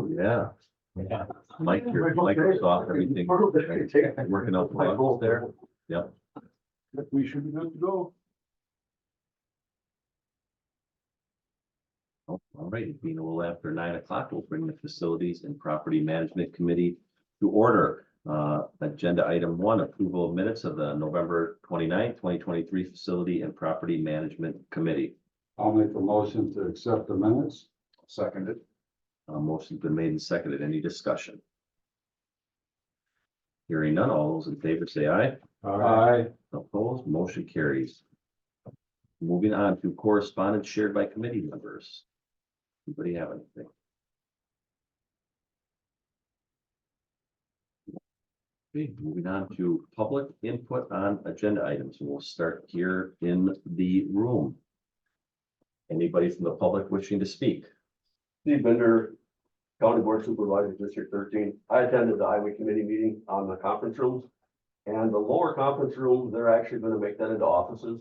Yeah. Yeah. Microsoft, everything working out well there. Yep. We should be good to go. Oh, all right, being a little after 9 o'clock, we'll bring the Facilities and Property Management Committee to order. Agenda item 1, approval of minutes of the November 29th, 2023 Facility and Property Management Committee. I'll make the motion to accept the minutes. Seconded. Motion's been made and seconded. Any discussion? Hearing none, all those in favor say aye. Aye. Opposed, motion carries. Moving on to correspondence shared by committee members. Anybody have anything? Okay, moving on to public input on agenda items. We'll start here in the room. Anybody from the public wishing to speak? Steve Bender, County Board Supervisor, District 13. I attended the Highway Committee meeting on the conference rooms. And the lower conference room, they're actually gonna make that into offices.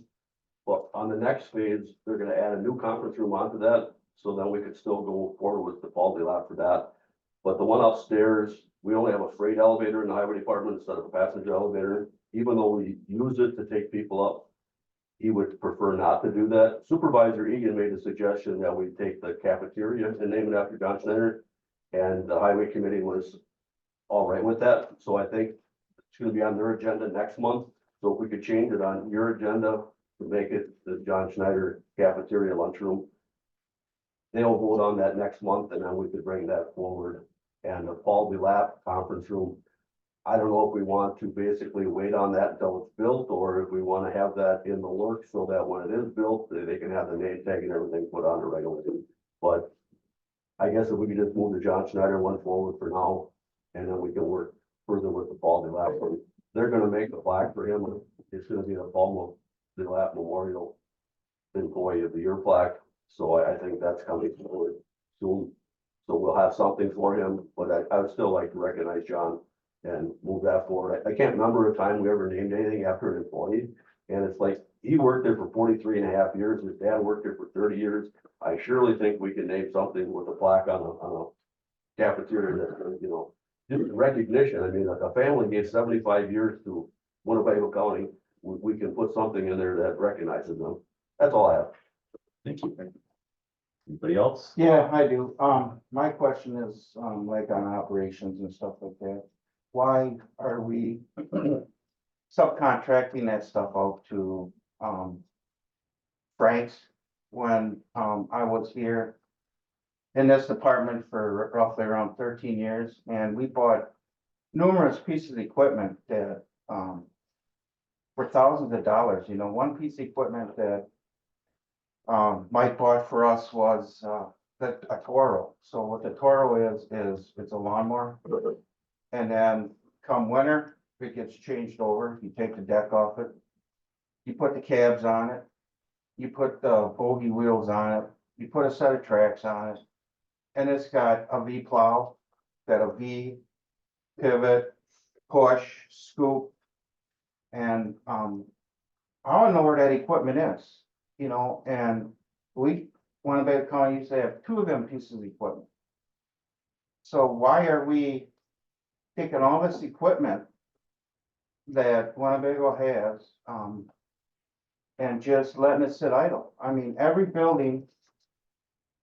But on the next phase, they're gonna add a new conference room onto that, so then we could still go forward with the Paul lot for that. But the one upstairs, we only have a freight elevator in the highway department instead of a passenger elevator. Even though we use it to take people up, he would prefer not to do that. Supervisor Egan made a suggestion that we take the cafeteria and name it after John Schneider. And the highway committee was all right with that. So I think it's gonna be on their agenda next month. So if we could change it on your agenda to make it the John Schneider cafeteria lunchroom. They'll vote on that next month and then we could bring that forward. And the Paul Lap conference room, I don't know if we want to basically wait on that until it's built, or if we want to have that in the works so that when it is built, they can have the name tag and everything put on it right away. But I guess if we could just move the John Schneider one forward for now, and then we can work further with the Paul Lap. They're gonna make a plaque for him. It's gonna be a Paul Lap Memorial Employee of the Year plaque. So I think that's coming forward soon. So we'll have something for him, but I would still like to recognize John and move that forward. I can't remember a time we ever named anything after an employee. And it's like, he worked there for 43 and a half years. His dad worked there for 30 years. I surely think we can name something with a plaque on a cafeteria that, you know, just recognition. I mean, like a family gave 75 years to Winnebago County. We can put something in there that recognizes them. That's all I have. Thank you. Anybody else? Yeah, I do. My question is, like on operations and stuff like that. Why are we subcontracting that stuff out to, Frank's when, I was here in this department for roughly around 13 years, and we bought numerous pieces of equipment that, for thousands of dollars. You know, one piece of equipment that Mike bought for us was a Toro. So what the Toro is it's a lawnmower. And then come winter, it gets changed over. You take the deck off it. You put the cabs on it. You put the bogey wheels on it. You put a set of tracks on it. And it's got a V plow, got a V pivot, push, scoop. And I don't know where that equipment is. You know, and Winnebago County used to have 2 of them pieces of equipment. So why are we taking all this equipment that Winnebago has, and just letting it sit idle? I mean, every building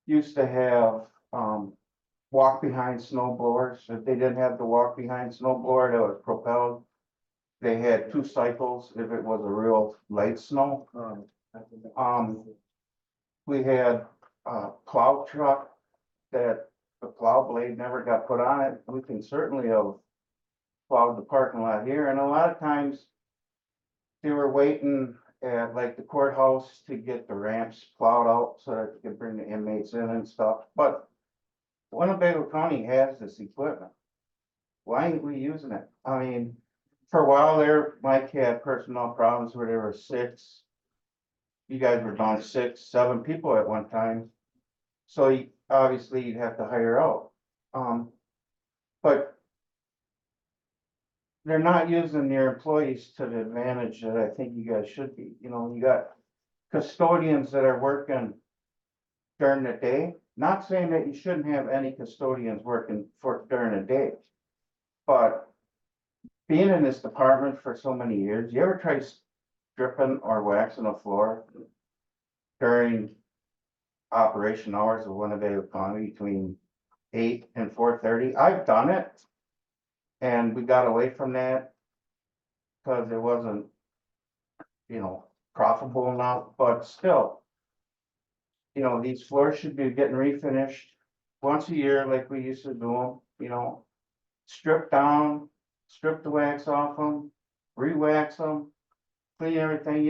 used to have, walk behind snow blowers. If they didn't have the walk behind snow blower that was propelled, they had 2 cycles if it was a real light snow. We had a plow truck that the plow blade never got put on it. We can certainly have plowed the parking lot here, and a lot of times they were waiting at like the courthouse to get the ramps plowed out so that they could bring the inmates in and stuff. But Winnebago County has this equipment. Why ain't we using it? I mean, for a while there, Mike had personnel problems where there were 6. You guys were down 6, 7 people at one time. So obviously you'd have to hire out. But they're not using their employees to the advantage that I think you guys should be. You know, you got custodians that are working during the day. Not saying that you shouldn't have any custodians working during the day. But being in this department for so many years, you ever try stripping or waxing a floor during operation hours of Winnebago County between 8 and 4:30? I've done it. And we got away from that because it wasn't, profitable enough, but still. These floors should be getting refinished once a year like we used to do them, strip down, strip the wax off them, re-wax them, clean everything,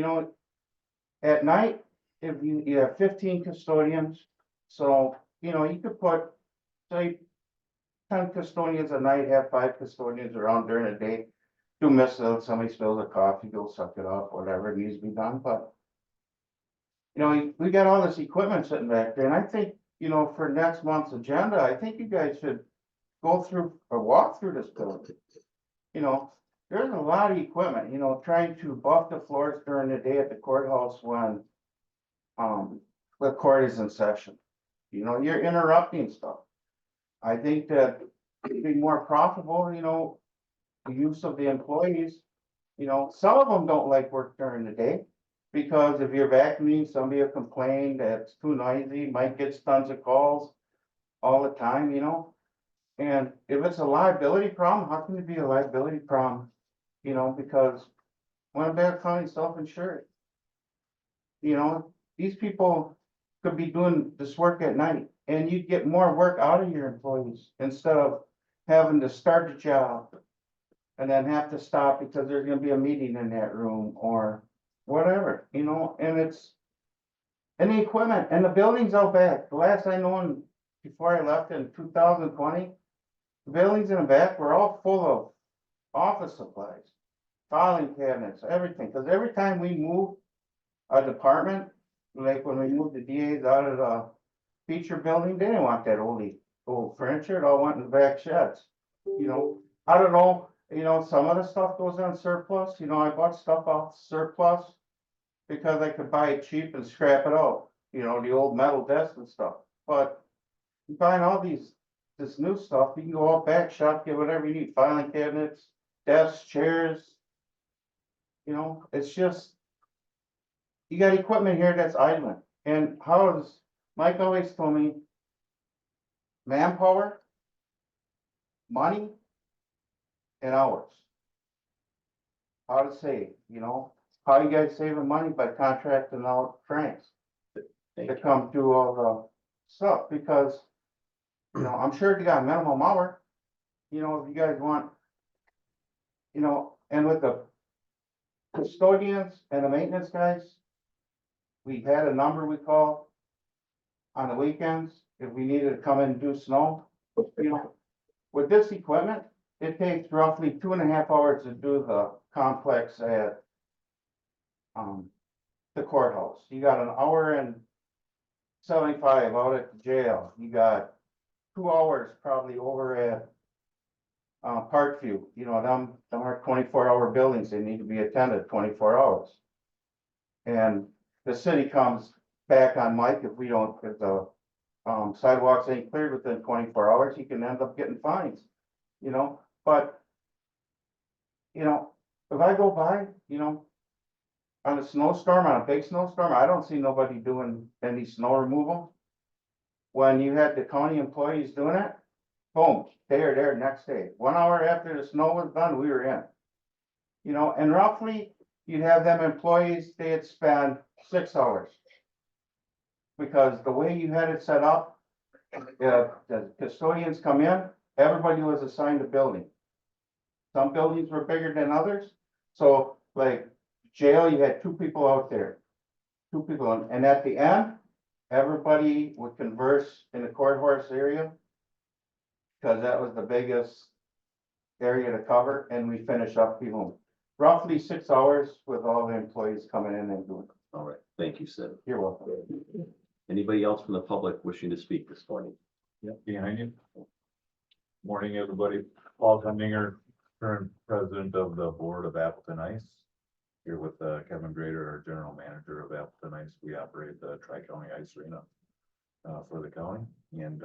at night, if you have 15 custodians, so, you could put, say, 10 custodians a night, have 5 custodians around during the day. Do miss it, if somebody spills a coffee, go suck it up, whatever needs to be done, but. We got all this equipment sitting back there, and I think, for next month's agenda, I think you guys should go through or walk through this building. There's a lot of equipment, trying to buff the floors during the day at the courthouse when. The court is in session. You're interrupting stuff. I think that it'd be more profitable, the use of the employees. Some of them don't like work during the day. Because if you're vacuuming, somebody will complain that it's too noisy, Mike gets tons of calls all the time, And if it's a liability problem, how can it be a liability problem? Because Winnebago County self-insured. These people could be doing this work at night and you'd get more work out of your employees instead of having to start a job and then have to stop because there's gonna be a meeting in that room or whatever, and and the equipment and the buildings out back. The last I known before I left in 2020, the buildings in the back were all full of office supplies, filing cabinets, everything. Because every time we move a department, like when we moved the DAs out of the feature building, they didn't want that old furniture. It all went in the back sheds. I don't know. Some of the stuff goes on surplus. I bought stuff off surplus because I could buy it cheap and scrap it out. The old metal desks and stuff. But buying all this new stuff, you can go out back shop, get whatever you need, filing cabinets, desks, chairs. It's just, you got equipment here that's idling. And Mike always told me, manpower, money, and hours. How to save, how you guys saving money by contracting out Franks to come do all the stuff, because, I'm sure you got a minimum hour, if you guys want, and with the custodians and the maintenance guys, we had a number we call on the weekends, if we needed to come in and do snow, with this equipment, it takes roughly 2.5 hours to do the complex at the courthouse. You got an hour and 75 out at the jail. You got 2 hours probably over at Parkview. Them are 24-hour buildings. They need to be attended 24 hours. And the city comes back on Mike if the sidewalks ain't cleared within 24 hours, he can end up getting fines. But, if I go by, on a snowstorm, on a big snowstorm, I don't see nobody doing any snow removal. When you had the county employees doing it, boom, they are there next day. 1 hour after the snow was done, we were in. And roughly, you'd have them employees, they'd spend 6 hours. Because the way you had it set up, the custodians come in, everybody was assigned a building. Some buildings were bigger than others, so like jail, you had 2 people out there. 2 people, and at the end, everybody would converse in the courthouse area Cause that was the biggest area to cover, and we finish up, roughly 6 hours with all the employees coming in and doing. All right, thank you, Sid. You're welcome. Anybody else from the public wishing to speak this morning? Yep, behind you. Morning, everybody. Paul Hemminger, current president of the board of Appleton Ice. Here with Kevin Grader, our general manager of Appleton Ice. We operate the Tri-County Ice Arena for the county, and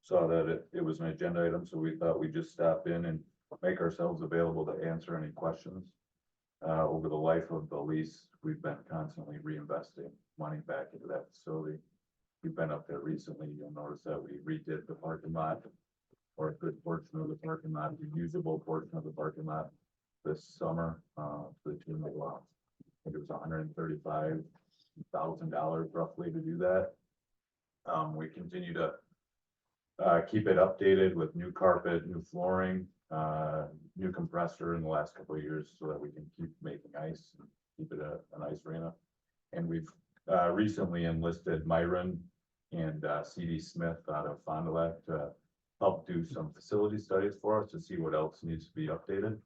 saw that it was an agenda item, so we thought we'd just stop in and make ourselves available to answer any questions. Over the life of the lease, we've been constantly reinvesting money back into that facility. You've been up there recently, you'll notice that we redid the parking lot, or a good portion of the parking lot, the usable portion of the parking lot this summer, to the tune of, I think it was $135,000 roughly to do that. We continue to keep it updated with new carpet, new flooring, new compressor in the last couple of years so that we can keep making ice, and keep it an ice arena. And we've recently enlisted Myron and CD Smith out of Fond du Lac to help do some facility studies for us to see what else needs to be updated.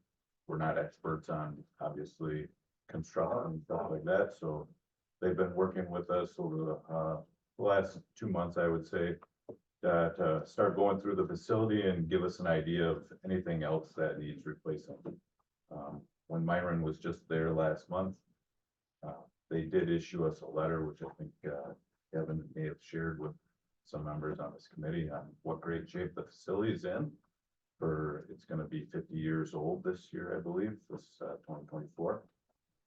We're not experts on, obviously, construction and stuff like that, so they've been working with us over the last 2 months, I would say, to start going through the facility and give us an idea of anything else that needs replacing. When Myron was just there last month, they did issue us a letter, which I think Kevin may have shared with some members on this committee, on what great shape the facility is in. It's gonna be 50 years old this year, I believe, this 2024.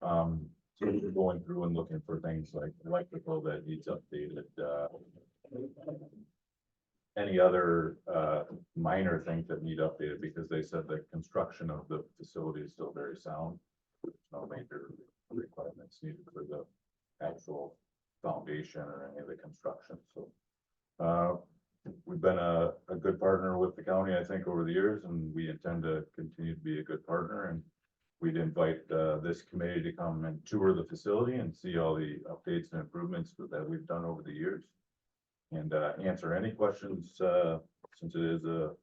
So we're going through and looking for things like electrical that needs updated, any other minor things that need updated, because they said the construction of the facility is still very sound. There's no major requirements needed for the actual foundation or any of the construction, so. We've been a good partner with the county, I think, over the years, and we intend to continue to be a good partner. And we'd invite this committee to come and tour the facility and see all the updates and improvements that we've done over the years, and answer any questions, since it is an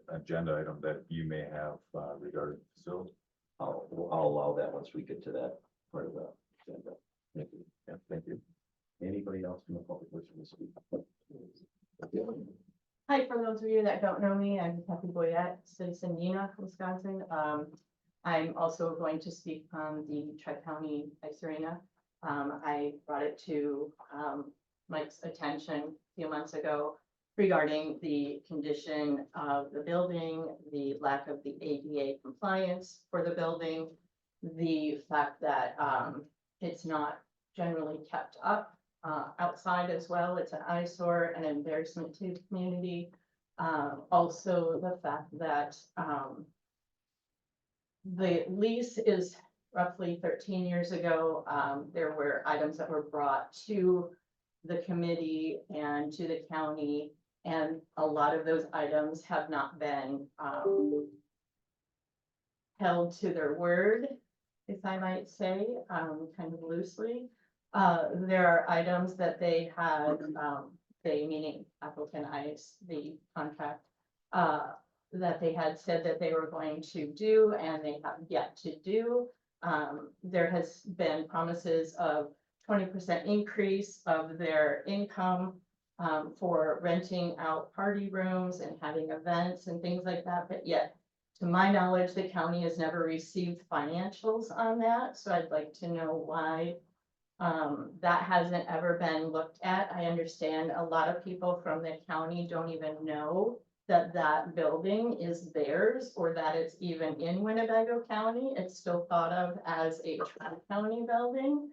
agenda item that you may have regarding the facility. I'll allow that once we get to that part of the agenda. Thank you. Yeah, thank you. Anybody else from the public wishing to speak? Hi, for those of you that don't know me, I'm Kathy Boyette, citizen Neenah, Wisconsin. I'm also going to speak on the Tri-County Ice Arena. I brought it to Mike's attention a few months ago regarding the condition of the building, the lack of the ADA compliance for the building, the fact that it's not generally kept up outside as well. It's an eyesore and embarrassment to the community. Also the fact that the lease is roughly 13 years ago. There were items that were brought to the committee and to the county, and a lot of those items have not been held to their word, if I might say, kind of loosely. There are items that they had, they meaning Appleton Ice, the contract, that they had said that they were going to do and they have yet to do. There has been promises of 20% increase of their income for renting out party rooms and having events and things like that, but yet, to my knowledge, the county has never received financials on that, so I'd like to know why that hasn't ever been looked at. I understand a lot of people from the county don't even know that that building is theirs or that it's even in Winnebago County. It's still thought of as a Tri-County building,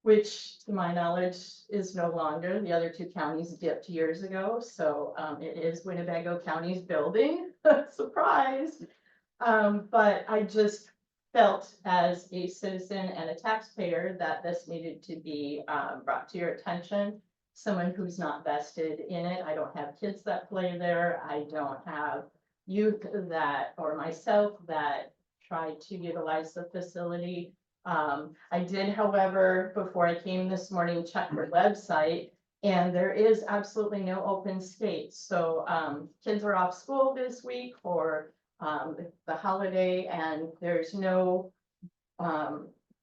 which to my knowledge is no longer. The other two counties dipped years ago, so it is Winnebago County's building. Surprise! But I just felt as a citizen and a taxpayer that this needed to be brought to your attention. Someone who's not vested in it. I don't have kids that play there. I don't have youth that, or myself, that try to utilize the facility. I did, however, before I came this morning, check their website, And there is absolutely no open skates, so, kids are off school this week for, the holiday, and there's no,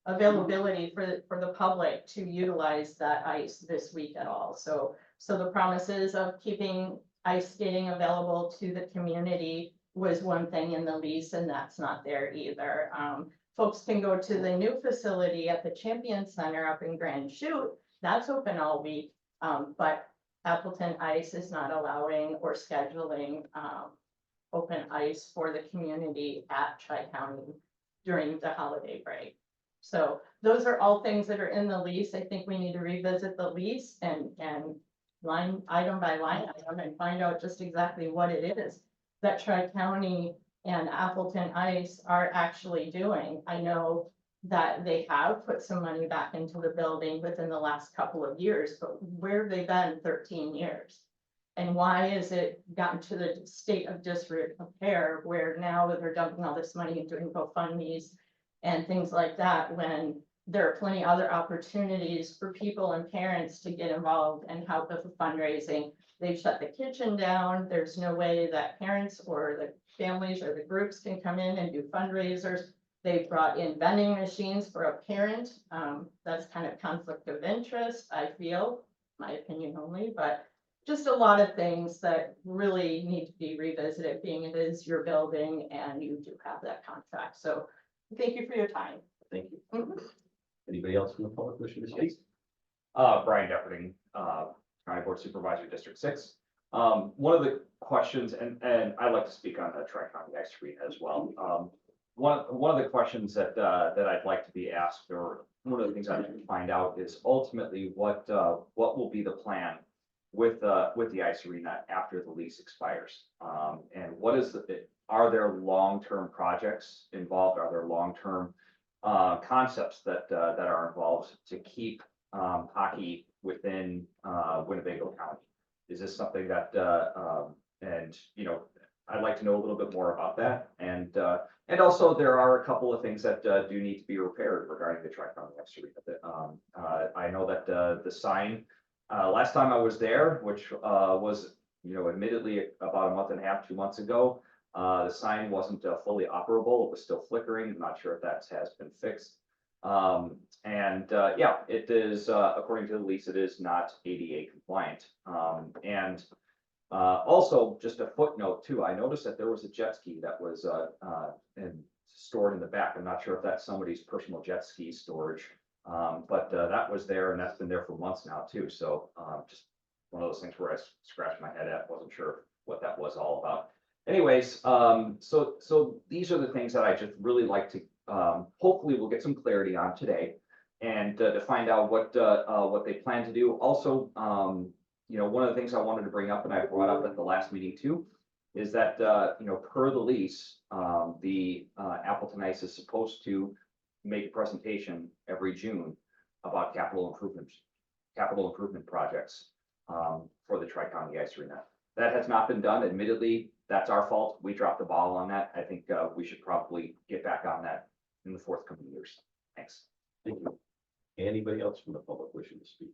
availability for the public to utilize that ice this week at all. So the promises of keeping ice skating available to the community was one thing in the lease, and that's not there either. Folks can go to the new facility at the Champion Center up in Grand Chute. That's open all week, but Appleton Ice is not allowing or scheduling, open ice for the community at Tri-County during the holiday break. So those are all things that are in the lease. I think we need to revisit the lease and line, item by line item, and find out just exactly what it is that Tri-County and Appleton Ice are actually doing. I know that they have put some money back into the building within the last couple of years, but where have they been 13 years? And why is it gotten to the state of disrepair where now they're dumping all this money and doing GoFundMe's and things like that, when there are plenty other opportunities for people and parents to get involved and help with the fundraising? They've shut the kitchen down. There's no way that parents or the families or the groups can come in and do fundraisers. They brought in vending machines for a parent. That's kind of conflict of interest, I feel, my opinion only, but just a lot of things that really need to be revisited, being it is your building and you do have that contract. So thank you for your time. Thank you. Mhm. Anybody else from the public wishing to speak? Brian Depperding, County Board Supervisor, District 6. One of the questions, and I'd like to speak on the Tri-County Ice Cream as well. One of the questions that I'd like to be asked, or one of the things I'd like to find out, is ultimately what will be the plan with the ice arena after the lease expires? And what is are there long-term projects involved? Are there long-term concepts that are involved to keep hockey within Winnebago County? Is this something that and you know, I'd like to know a little bit more about that. And also there are a couple of things that do need to be repaired regarding the Tri-County Ice Arena. I know that the sign last time I was there, which was, you know, admittedly about a month and a half, 2 months ago, the sign wasn't fully operable. It was still flickering. I'm not sure if that has been fixed. Yeah, it is, according to the lease, it is not ADA compliant. Also, just a footnote too, I noticed that there was a jet ski that was stored in the back. I'm not sure if that's somebody's personal jet ski storage. But that was there, and that's been there for months now too. So just one of those things where I scratched my head at, wasn't sure what that was all about. Anyways, so these are the things that I just really like to, hopefully we'll get some clarity on today, and to find out what they plan to do. Also, you know, one of the things I wanted to bring up, and I brought up at the last meeting too, is that you know, per the lease, the Appleton Ice is supposed to make a presentation every June about capital improvement projects for the Tri-County Ice Arena. That has not been done. Admittedly, that's our fault. We dropped the ball on that. I think we should probably get back on that in the forthcoming years. Thanks. Thank you. Anybody else from the public wishing to speak?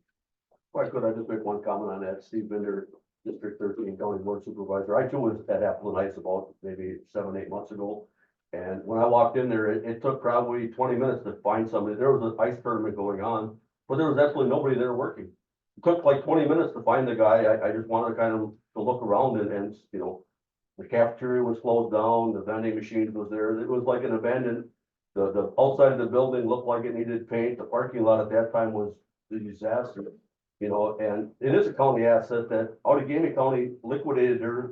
If I could, I just make one comment on that. Steve Bender, District 13 County Board Supervisor. I too was at Appleton Ice about maybe 7, 8 months ago. And when I walked in there, it took probably 20 minutes to find somebody. There was an ice tournament going on, but there was absolutely nobody there working. It took like 20 minutes to find the guy. I just wanted kind of to look around, and you know, the cafeteria was closed down, the vending machines was there. It was like an abandoned, the outside of the building looked like it needed paint. The parking lot at that time was a disaster, you know, and it is a county asset that Outagamie County liquidated their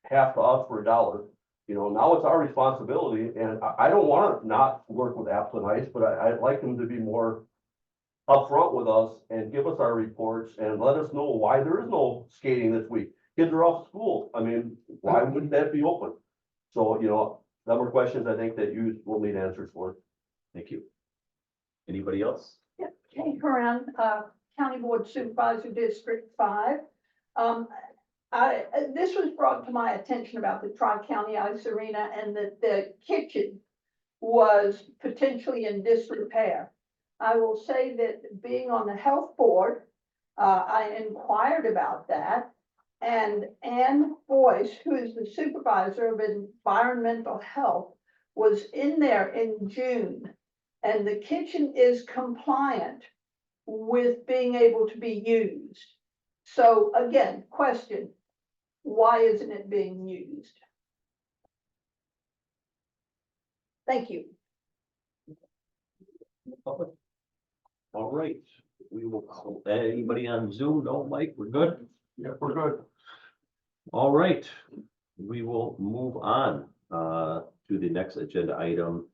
half to us for $1. You know, now it's our responsibility, and I don't want to not work with Appleton Ice, but I'd like them to be more upfront with us and give us our reports and let us know why there is no skating this week. Kids are off school. I mean, why wouldn't that be open? So, you know, number of questions I think that you will need answers for. Thank you. Anybody else? Yeah, Kate Horan, County Board Supervisor, District 5. This was brought to my attention about the Tri-County Ice Arena, and that the kitchen was potentially in disrepair. I will say that being on the health board, I inquired about that. And Ann Boyce, who is the supervisor of environmental health, was in there in June. And the kitchen is compliant with being able to be used. So again, question, why isn't it being used? Thank you. All right, we will, anybody on Zoom? No, Mike, we're good? Yeah, we're good. All right, we will move on to the next agenda item.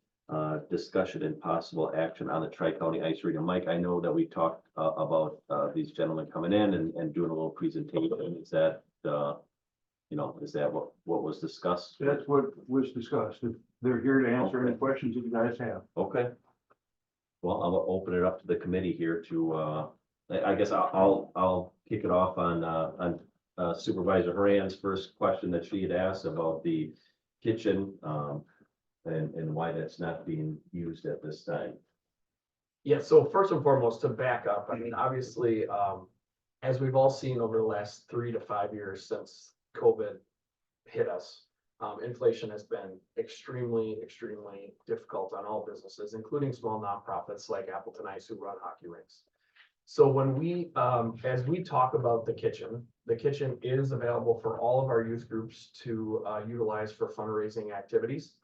Discussion and possible action on the Tri-County Ice Arena. Mike, I know that we talked about these gentlemen coming in and doing a little presentation. Is that, is that what was discussed? That's what was discussed. They're here to answer any Okay. questions that you guys have. Okay. Well, I'll open it up to the committee here to, I guess I'll kick it off on Supervisor Haran's first question that she had asked about the kitchen, and why that's not being used at this time. Yeah, so first and foremost, to back up, I mean, obviously, as we've all seen over the last 3 to 5 years since COVID hit us, inflation has been extremely, extremely difficult on all businesses, including small nonprofits like Appleton Ice who run hockey rinks. So when we, as we talk about the kitchen is available for all of our youth groups to utilize for fundraising activities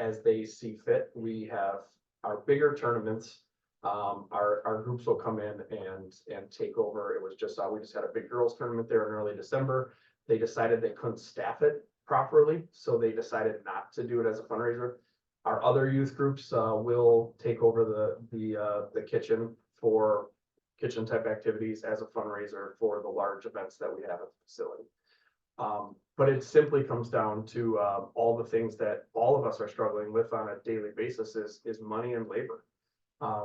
as they see fit. We have our bigger tournaments. Our groups will come in and take over. It was just, we just had a big girls tournament there in early December. They decided they couldn't staff it properly, so they decided not to do it as a fundraiser. Our other youth groups will take over the kitchen for kitchen type activities as a fundraiser for the large events that we have at the facility. But it simply comes down to all the things that all of us are struggling with on a daily basis is money and labor.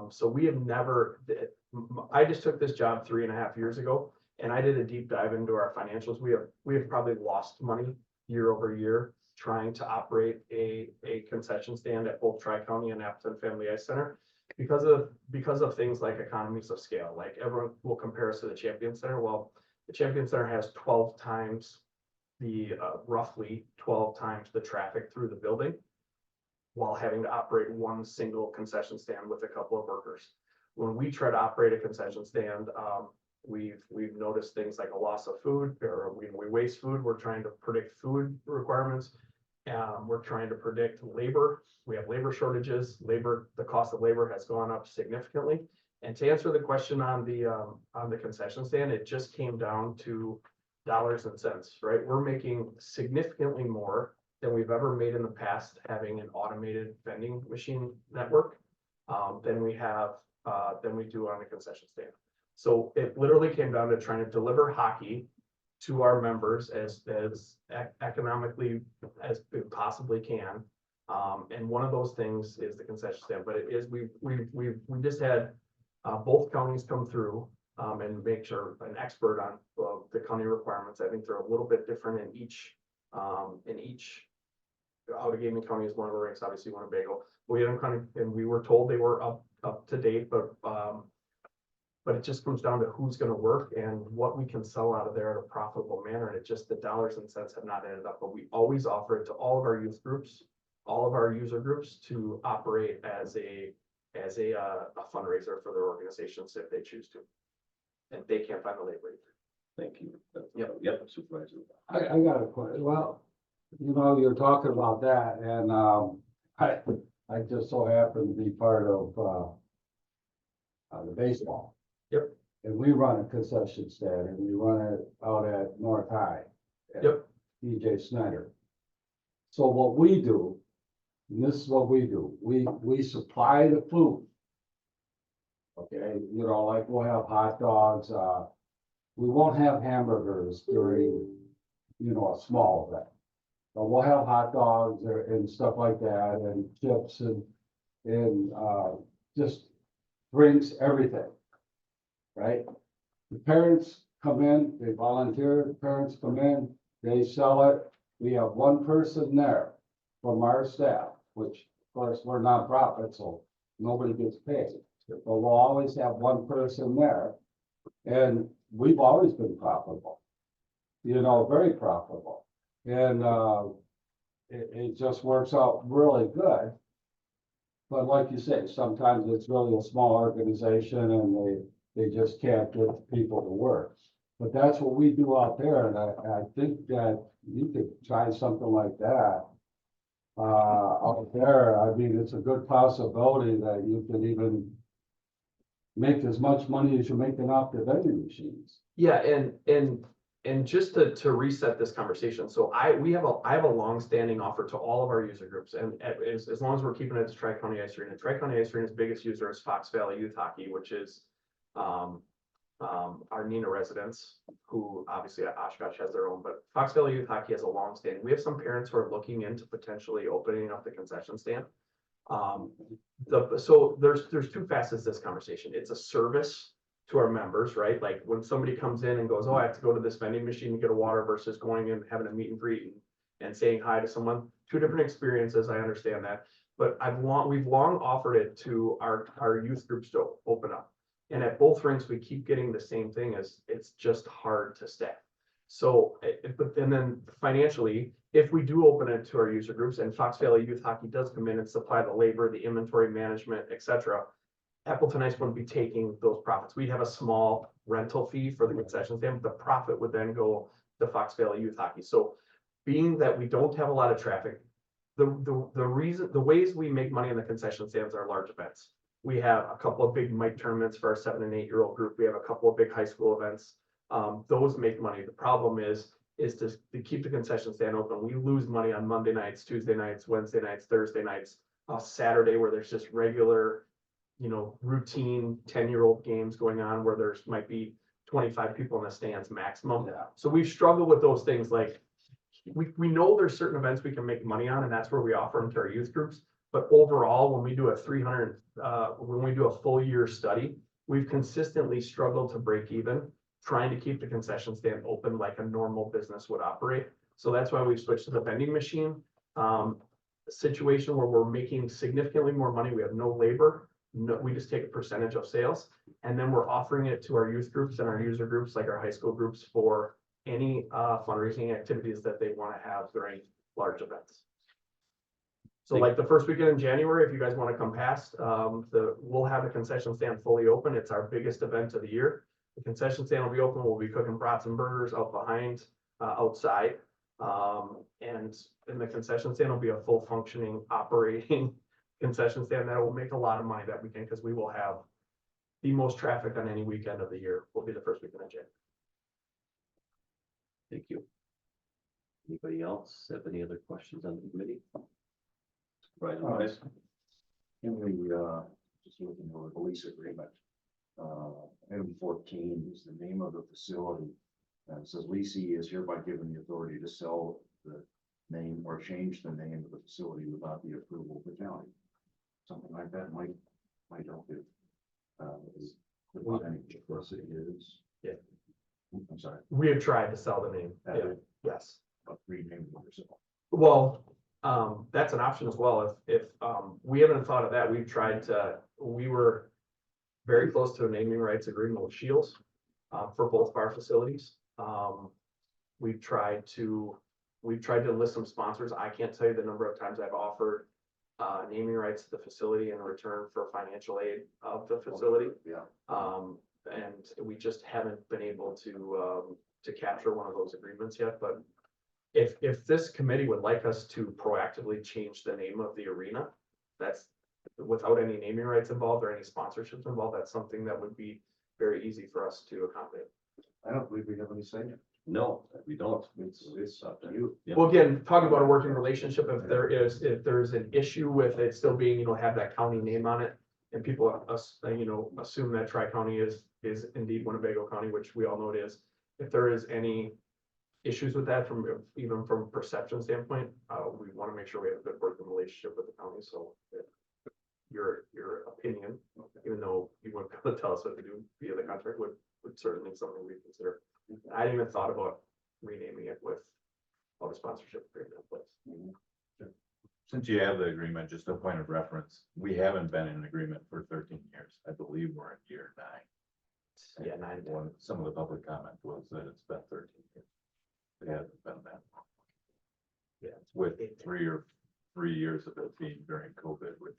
So we have never, I just took this job 3.5 years ago, and I did a deep dive into our financials. We have probably lost money year over year trying to operate a concession stand at both Tri-County and Appleton Family Ice Center because of things like economies of scale. Like everyone will compare us to the Champion Center. Well, the Champion Center has 12 times roughly 12 times the traffic through the building while having to operate one single concession stand with a couple of workers. When we try to operate a concession stand, we've noticed things like a loss of food, or we waste food. We're trying to predict food requirements. We're trying to predict labor. We have labor shortages. The cost of labor has gone up significantly. And to answer the question on the concession stand, it just came down to dollars and cents, right? We're making significantly more than we've ever made in the past having an automated vending machine network than we do on the concession stand. So it literally came down to trying to deliver hockey to our members as economically as we possibly can. And one of those things is the concession stand, but it is, we just had both counties come through and make sure an expert on the county requirements. I think they're a little bit different in each. Outagaming County is one of the rinks, obviously Winnebago. We had them kind of, and we were told they were up to date, but it just comes down to who's going to work and what we can sell out of there in a profitable manner. And it just, the dollars and cents have not added up, but we always offer it to all of our youth groups, all of our user groups to operate as a fundraiser for their organizations if they choose to. And they can't find the labor. Thank you. Yep, Supervisor. I got a question. Well, you're talking about that, and I just so happen to be part of the baseball. Yep. And we run a concession stand, and we run it out at North High. at Yep. DJ Snyder. So what we do, and this is what we do, we supply the food. Okay, like we'll have hot dogs, we won't have hamburgers during, a small event. But we'll have hot dogs and stuff like that, and chips and just drinks, everything. Right? The parents come in, they volunteer, the parents come in, they sell it. We have one person there from our staff, which of course we're nonprofit, so nobody gets paid. But we'll always have one person there. And we've always been profitable. You know, very profitable. And, it just works out really good. But like you say, sometimes it's really a small organization and they just can't get people to work. But that's what we do out there, and I think that you could try something like that. Out there, I mean, it's a good possibility that you could even make as much money as you're making off the vending machines. Yeah, and just to reset this conversation, so I have a longstanding offer to all of our user groups, and as long as we're keeping it to Tri-County Ice Arena. Tri-County Ice Arena's biggest user is Fox Valley Youth Hockey, which is our Neenah residents, who obviously Oshkosh has their own, but Fox Valley Youth Hockey has a longstanding. We have some parents who are looking into potentially opening up the concession stand. So there's two facets to this conversation. It's a service to our members, right? Like when somebody comes in and goes, oh, I have to go to this vending machine to get a water versus going and having a meet and greet and saying hi to someone. Two different experiences, I understand that. But we've long offered it to our youth groups to open up. And at both rinks, we keep getting the same thing as it's just hard to staff. So, and then financially, if we do open it to our user groups and Fox Valley Youth Hockey does come in and supply the labor, the inventory management, et cetera, Appleton Ice wouldn't be taking those profits. We'd have a small rental fee for the concession stand. The profit would then go to Fox Valley Youth Hockey. So being that we don't have a lot of traffic, the ways we make money in the concession stands are large events. We have a couple of big mic tournaments for our 7 and 8 year old group. We have a couple of big high school events. Those make money. The problem is to keep the concession stand open. We lose money on Monday nights, Tuesday nights, Wednesday nights, Thursday nights, Saturday, where there's just regular, routine 10-year-old games going on where there's might be 25 people in the stands maximum. Yeah. So we've struggled with those things. Like we know there's certain events we can make money on, and that's where we offer them to our youth groups. But overall, when we do a full year study, we've consistently struggled to break even, trying to keep the concession stand open like a normal business would operate. So that's why we've switched to the vending machine situation where we're making significantly more money. We have no labor. No, we just take a percentage of sales, and then we're offering it to our youth groups and our user groups, like our high school groups, for any fundraising activities that they want to have during large events. So like the first weekend in January, if you guys want to come past, we'll have the concession stand fully open. It's our biggest event of the year. The concession stand will be open. We'll be cooking brats and burgers out behind, outside. And the concession stand will be a full functioning, operating concession stand that will make a lot of money that weekend, because we will have the most traffic on any weekend of the year. Will be the first weekend in January. Thank you. Anybody else have any other questions on the committee? Right, guys. In the, just looking over the lease agreement, item 14 is the name of the facility. And it says leasee is hereby given the authority to sell the name or change the name of the facility without the approval of the county. Something like that might help you. Without any, of course it is. Yeah. I'm sorry. We have tried to sell the name. Have Yeah. you? Yes. But rename yourself. Well, that's an option as well. If we haven't thought of that, we were very close to a naming rights agreement with Shields for both of our facilities. We've tried to enlist some sponsors. I can't tell you the number of times I've offered naming rights to the facility in return for financial aid of the facility. Yeah. And we just haven't been able to capture one of those agreements yet, but if this committee would like us to proactively change the name of the arena, that's without any naming rights involved or any sponsorships involved, that's something that would be very easy for us to accommodate. I don't believe we have any say in it. No, we don't. It's up to you. Yeah. Well, again, talking about a working relationship, if there's an issue with it still being, have that county name on it, and people, assume that Tri-County is indeed Winnebago County, which we all know it is. If there is any issues with that even from a perception standpoint, we want to make sure we have a good working relationship with the county. So your opinion, even though you wouldn't be able to tell us what to do via the contract, would certainly be something we consider. I hadn't even thought about renaming it with all the sponsorship agreement in place. Since you have the agreement, just a point of reference, we haven't been in agreement for 13 years. I believe we're in year 9. Yeah, 9 to 10. One, some of the public comment was that it's been 13 years. It hasn't been that. long. Yeah. With 3 years of it being during COVID, which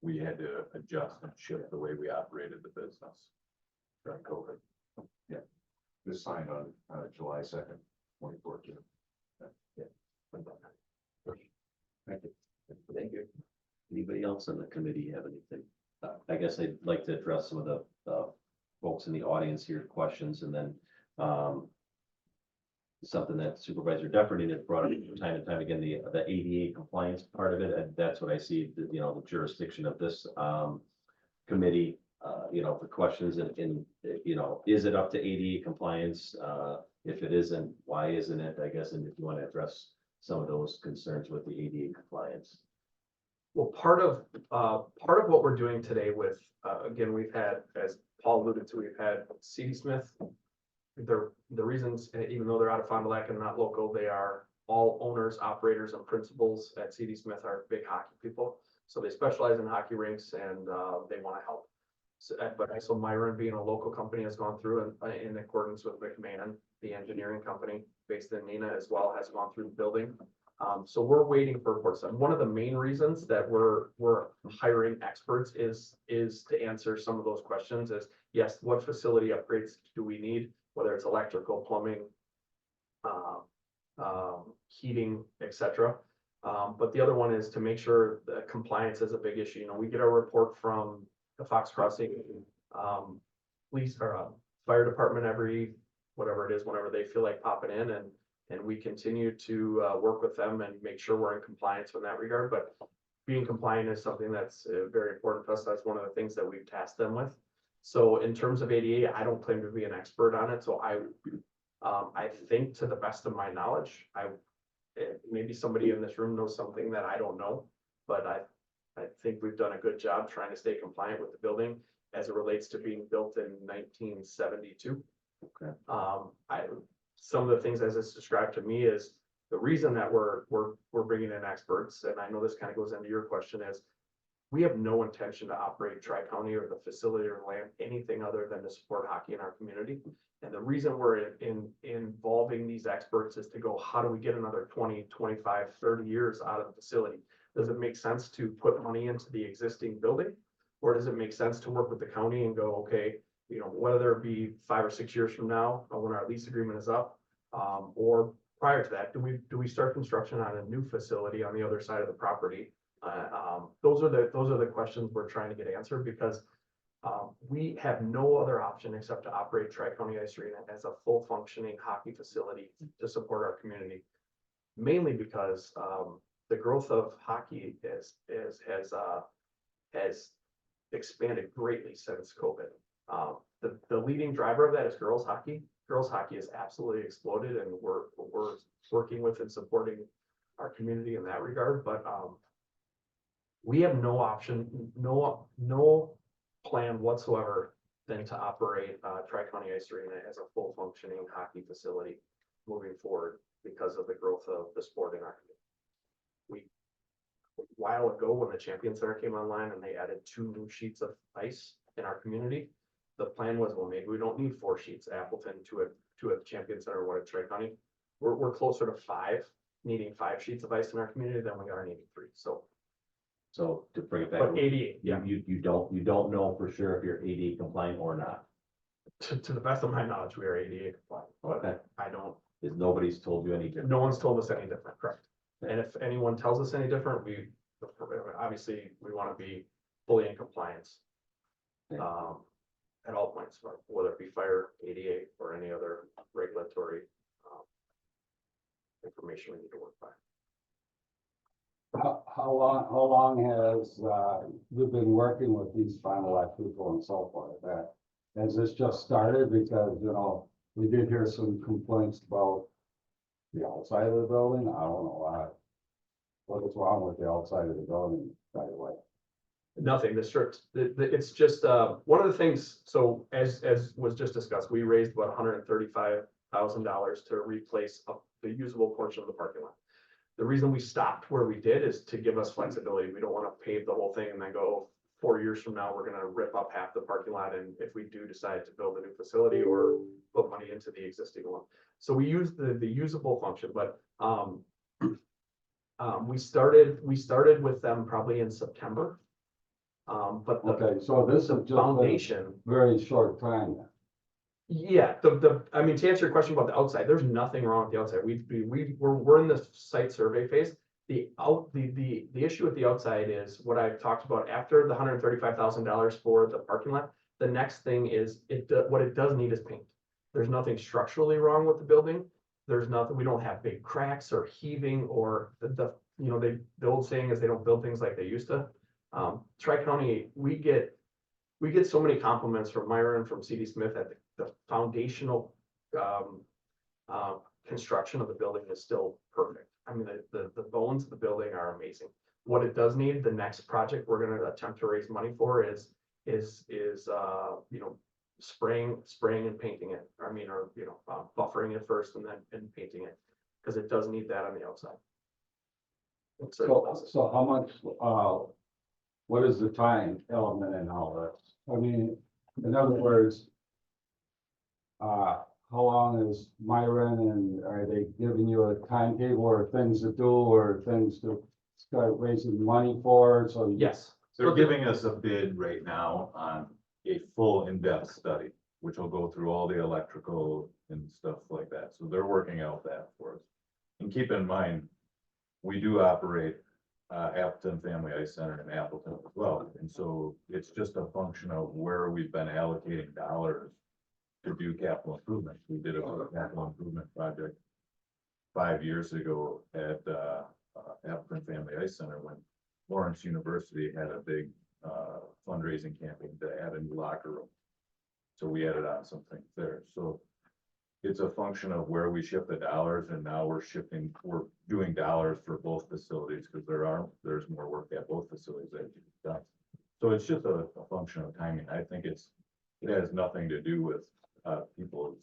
we had to adjust and shift the way we operated the business during COVID. This signed on, July 2nd, 2014. Thank you. Thank you. Anybody else on the committee have anything? I guess I'd like to address some of the folks in the audience here, questions, and then something that Supervisor Dufferin has brought up time and time again, the ADA compliance part of it, and that's what I see, the jurisdiction of this committee, the questions in, is it up to ADA compliance? If it isn't, why isn't it, I guess, and if you want to address some of those concerns with the ADA compliance. Well, part of what we're doing today with, again, we've had, as Paul alluded to, we've had C.D. Smith. The reasons, even though they're out of Fond du Lac and not local, they are all owners, operators, and principals at C.D. Smith are big hockey people. So they specialize in hockey rinks and they want to help. So, but also Myron, being a local company, has gone through and in accordance with McMahon, the engineering company based in Neenah as well, has gone through the building. So we're waiting for reports. And one of the main reasons that we're hiring experts is to answer some of those questions. Is yes, what facility upgrades do we need? Whether it's electrical, plumbing, heating, etc. But the other one is to make sure that compliance is a big issue. We get our report from the Fox Crossing police or fire department every whatever it is, whenever they feel like popping in, and we continue to work with them and make sure we're in compliance in that regard. But being compliant is something that's very important to us. That's one of the things that we've tasked them with. So in terms of ADA, I don't claim to be an expert on it. So I think, to the best of my knowledge, maybe somebody in this room knows something that I don't know, but I think we've done a good job trying to stay compliant with the building as it relates to being built in 1972. Okay. Some of the things as it's described to me is the reason that we're bringing in experts, and I know this kind of goes into your question, is we have no intention to operate Tri-County or the facility or land anything other than to support hockey in our community. And the reason we're involving these experts is to go, how do we get another 20, 25, 30 years out of the facility? Does it make sense to put money into the existing building? Or does it make sense to work with the county and go, okay, whether it be 5 or 6 years from now, or when our lease agreement is up, or prior to that, do we start construction on a new facility on the other side of the property? Those are the questions we're trying to get answered, because we have no other option except to operate Tri-County Ice Arena as a full functioning hockey facility to support our community. Mainly because the growth of hockey has expanded greatly since COVID. The leading driver of that is girls hockey. Girls hockey has absolutely exploded, and we're working with and supporting our community in that regard. But we have no option, no plan whatsoever than to operate Tri-County Ice Arena as a full functioning hockey facility moving forward because of the growth of the sport in our community. A while ago, when the Champion Center came online and they added 2 new sheets of ice in our community, the plan was, well, maybe we don't need 4 sheets, Appleton to a Champion Center, or what at Tri-County. We're closer to 5, needing 5 sheets of ice in our community than we are needing 3. So to bring it back. But ADA, yeah, You don't know for sure if you're ADA compliant or not. to the best of my knowledge, we are ADA compliant. Okay. I don't, Is nobody's told you any different? no one's told us any different, correct? And if anyone tells us any different, obviously, we want to be fully in compliance. Yeah. At all points, whether it be fire, ADA, or any other regulatory information we need to work by. How long has you been working with these final act people and so forth? Has this just started? Because, we did hear some complaints about the outside of the building. I don't know what is wrong with the outside of the building, by the way. Nothing, it's just, one of the things, so as was just discussed, we raised about $135,000 to replace the usable portion of the parking lot. The reason we stopped where we did is to give us flexibility. We don't want to pave the whole thing and then go 4 years from now, we're gonna rip up half the parking lot, and if we do decide to build a new facility or put money into the existing one. So we use the usable function, but, we started with them probably in September. But the Okay, so this is just a foundation, very short time then. yeah, I mean, to answer your question about the outside, there's nothing wrong with the outside. We're in the site survey phase. The issue with the outside is what I've talked about after the $135,000 for the parking lot. The next thing is what it does need is paint. There's nothing structurally wrong with the building. There's nothing, we don't have big cracks or heaving or the old saying is they don't build things like they used to. Tri-County, we get so many compliments from Myron, from CD Smith that the foundational construction of the building is still perfect. I mean, the bones of the building are amazing. What it does need, the next project we're gonna attempt to raise money for is spraying and painting it. I mean, or buffering it first and then painting it, because it does need that on the outside. So how much, what is the time element in all this? I mean, in other words, how long is Myron, and are they giving you a timetable or things to do or things to start raising money for? So Yes. They're giving us a bid right now on a full in-depth study, which will go through all the electrical and stuff like that. So they're working out that for us. And keep in mind, we do operate Appleton Family Ice Center in Appleton as well. And so it's just a function of where we've been allocating dollars to do capital improvements. We did a capital improvement project 5 years ago at Appleton Family Ice Center when Lawrence University had a big fundraising campaign to add a new locker room. So we added on some things there. So it's a function of where we shift the dollars, and now we're doing dollars for both facilities because there's more work at both facilities that you've done. So it's just a function of timing. I think it has nothing to do with people's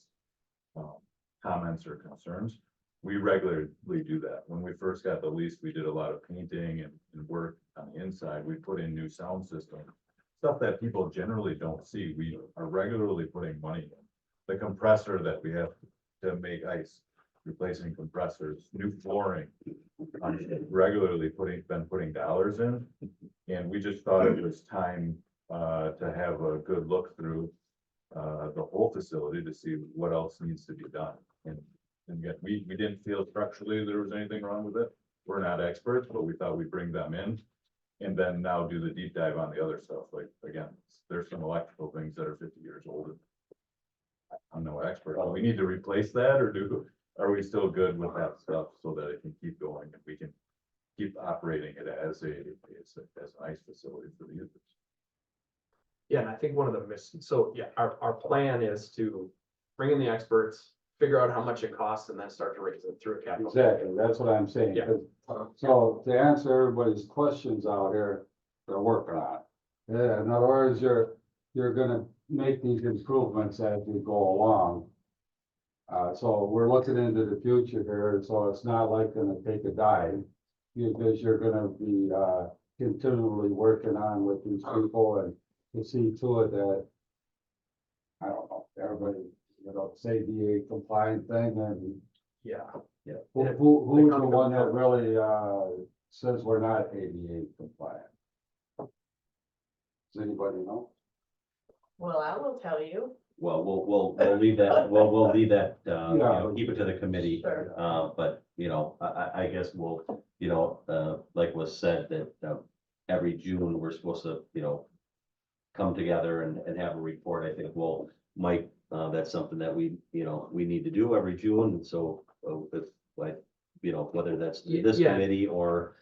comments or concerns. We regularly do that. When we first got the lease, we did a lot of painting and work on the inside. We put in new sound systems, stuff that people generally don't see. We are regularly putting money in. The compressor that we have to make ice, replacing compressors, new flooring. Regularly been putting dollars in, and we just thought it was time to have a good look through the whole facility to see what else needs to be done. And yet we didn't feel structurally there was anything wrong with it. We're not experts, but we thought we'd bring them in and then now do the deep dive on the other stuff. Like, again, there's some electrical things that are 50 years old. I'm no expert. We need to replace that, or are we still good with that stuff so that it can keep going and we can keep operating it as an ice facility for the users? Yeah, and I think one of the our plan is to bring in the experts, figure out how much it costs, and then start to raise it through a capital. exactly, that's what I'm saying. Yeah. 'Cause- So to answer everybody's questions out here, they're working on it. Yeah, in other words, you're gonna make these improvements as we go along. So we're looking into the future here, so it's not like gonna take a dive. Because you're gonna be, continually working on with these people and to see to it that, I don't know, everybody, it's ADA compliant thing, and Yeah. who's the one that really, says we're not ADA compliant? Does anybody know? Well, I will tell you. Well, we'll leave that, we'll leave that, Yeah. keep it to the committee. Sure. But, I guess we'll, like was said, that, every June, we're supposed to, come together and have a report. I think, Mike, that's something that we need to do every June. And so, if like, whether that's through this Yeah. committee or,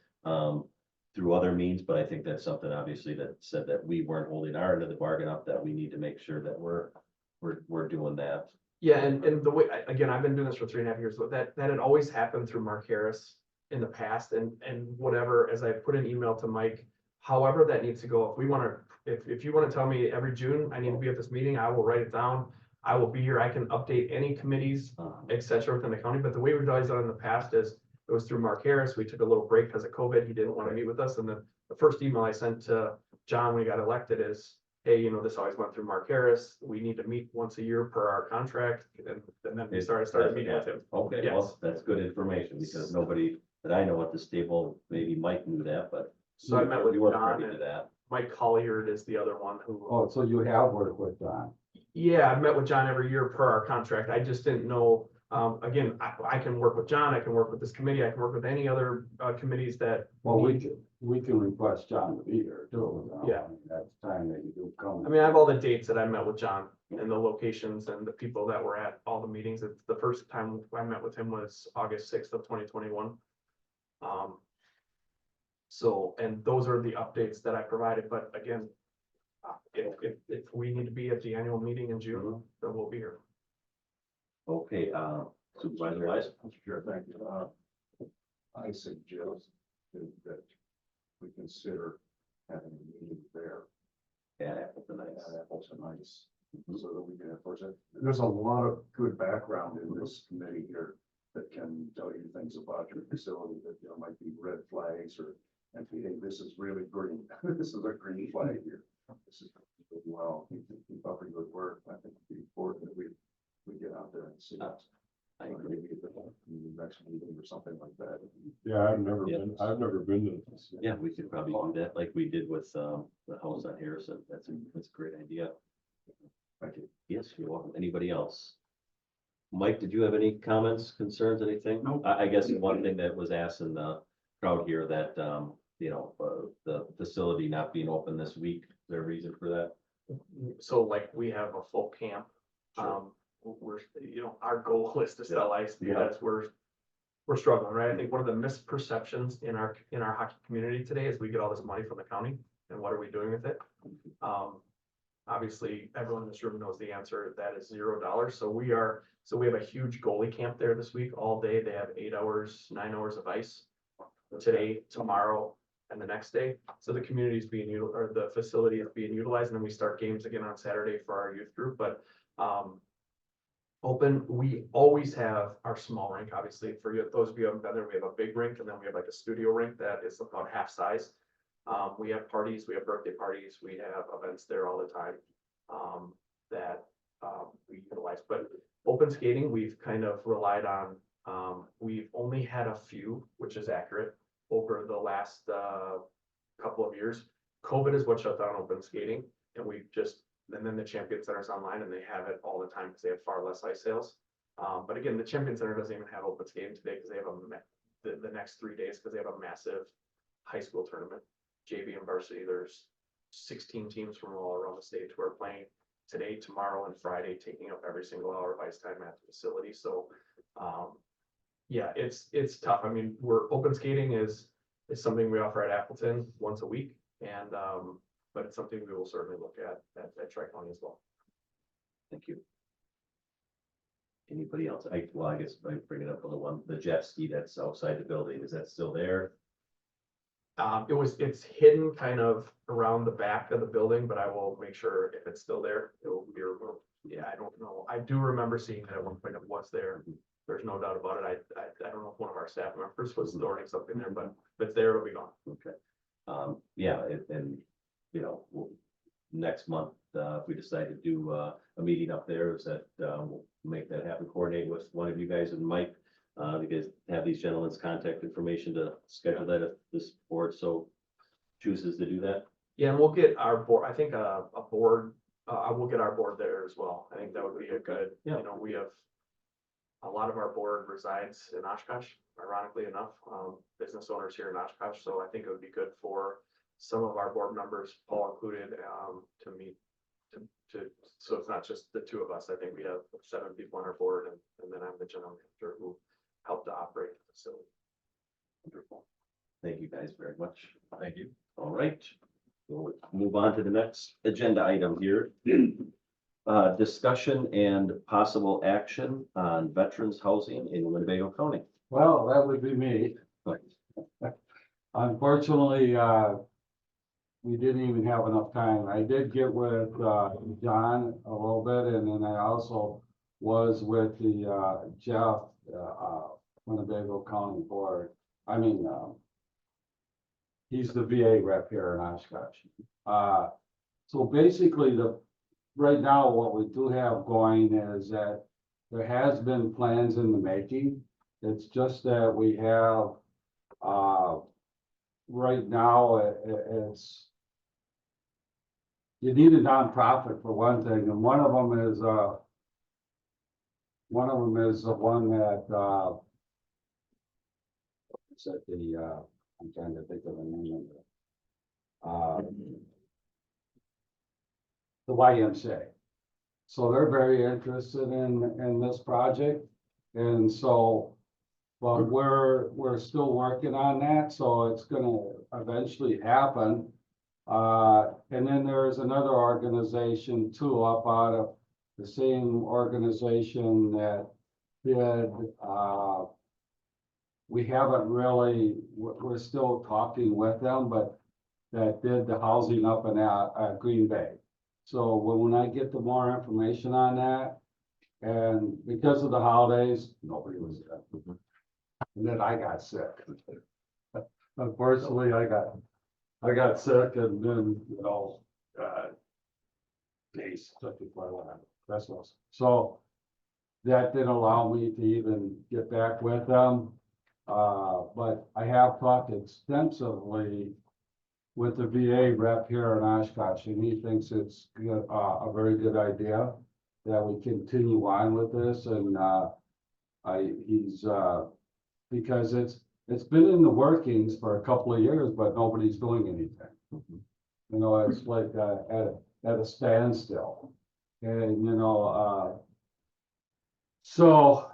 through other means, but I think that's something obviously that said that we weren't holding our end of the bargain up, that we need to make sure that we're doing that. Yeah, and the way, again, I've been doing this for 3.5 years, but that had always happened through Mark Harris in the past, and whatever, as I put an email to Mike, however that needs to go, if you wanna tell me every June I need to be at this meeting, I will write it down. I will be here, I can update any committees, et cetera, within the county, but the way we've always done it in the past is, it was through Mark Harris. We took a little break because of COVID. He didn't want to meet with us. And then the first email I sent to John, when he got elected, is, hey, you know, this always went through Mark Harris. We need to meet once a year per our contract. And then we started meeting with him. Okay, Yes. well, that's good information, because nobody that I know at this table, maybe Mike knew that, but. So I met with you were John privy to and that. Mike Colliard is the other one who, Oh, so you have worked with John? yeah, I've met with John every year per our contract. I just didn't know. Again, I can work with John, I can work with this committee, I can work with any other committees that. Well, we can request John to be here too. You know, Yeah. I mean, that's time that you do come. I mean, I have all the dates that I met with John and the locations and the people that were at all the meetings. It's the first time I met with him was August 6th of 2021. So, and those are the updates that I provided, but again, if we need to be at the annual meeting in June, then we'll be here. Okay, Supervisor Wise? Sure, thank you. I suggest that we consider having a meeting there Yeah, Appleton Ice. at Appleton Ice. So that we can, of course, there's a lot of good background in this committee here that can tell you things about your facility that, you know, might be red flags or, and hey, this is really green. This is a green flag here. This is, well, keep up your good work. I think it'd be important that we get out there and see. I agree. Maybe at the next meeting or something like that. Yeah, I've never Yeah. I've never been to this. Yeah, we could probably do that like we did with, the house on Harrison. That's a great idea. Thank you. Yes, you're welcome. Anybody else? Mike, did you have any comments, concerns, anything? No. I guess one thing that was asked in the crowd here that, you know, the facility not being open this week, is there a reason for that? So like we have a full camp. We're, you know, our goal is to sell ice because we're struggling, right? I think one of the misperceptions in our hockey community today is we get all this money from the county and what are we doing with it? Obviously, everyone in this room knows the answer. That is $0. So we have a huge goalie camp there this week. All day. They have 8 hours, 9 hours of ice today, tomorrow, and the next day. So the community is being or the facility is being utilized, and then we start games again on Saturday for our youth group. But open, we always have our small rink, obviously. For you, those of you who haven't been there, we have a big rink, and then we have like a studio rink that is about half size. We have parties, we have birthday parties, we have events there all the time that we utilize. But open skating, we've kind of relied on, we've only had a few, which is accurate, over the last couple of years. COVID is what shut down open skating, and and then the Champion Center's online and they have it all the time because they have far less ice sales. But again, the Champion Center doesn't even have open skating today because they have the next 3 days because they have a massive high school tournament. JV and varsity, there's 16 teams from all around the state who are playing today, tomorrow, and Friday, taking up every single hour of ice time at the facility. So, yeah, it's tough. I mean, open skating is something we offer at Appleton once a week, and but it's something we will certainly look at Tri-County as well. Thank you. Anybody else? I guess I bring it up on the jet ski that's outside the building. Is that still there? It's hidden kind of around the back of the building, but I will make sure if it's still there, it will be removed. Yeah, I don't know. I do remember seeing that at one point it was there. There's no doubt about it. I don't know if one of our staff members was storing something there, but if it's there, it'll be gone. Okay. Yeah, and you know, next month, if we decide to do a meeting up there, is that we'll make that happen, coordinate with one of you guys and Mike. You guys have these gentlemen's contact information to schedule that if this board so chooses to do that. Yeah, and we'll get our board, I think a board, I will get our board there as well. I think that would be a good, Yeah. you know, we have a lot of our board resides in Oshkosh, ironically enough, business owners here in Oshkosh. So I think it would be good for some of our board members, Paul included, to meet, so it's not just the two of us. I think we have 7 people on our board, and then I'm the general manager who helped to operate the facility. Wonderful. Thank you guys very much. Thank you. All right, we'll move on to the next agenda item here. Discussion and possible action on veterans housing in Winnebago County. Well, that would be me. Unfortunately, we didn't even have enough time. I did get with John a little bit, and then I also was with the Jeff Winnebago County Board. I mean, He's the VA rep here in Oshkosh. So basically right now, what we do have going is that there has been plans in the making. It's just that we have, right now, it's, you need a nonprofit for one thing, and one of them is the one that, is that I'm trying to think of the name of it. The YMCA. So they're very interested in this project. And so, but we're still working on that, so it's gonna eventually happen. And then there's another organization too, up out of the same organization that did, we haven't really, we're still talking with them, but that did the housing up in Green Bay. So when I get the more information on that, and because of the holidays, nobody was there. And then I got sick. Unfortunately, I got sick and then, days took before I went on Christmas. So that didn't allow me to even get back with them. But I have talked extensively with the VA rep here in Oshkosh, and he thinks it's a very good idea that we continue on with this, and he's because it's been in the workings for a couple of years, but nobody's doing anything. You know, it's like at a standstill, and so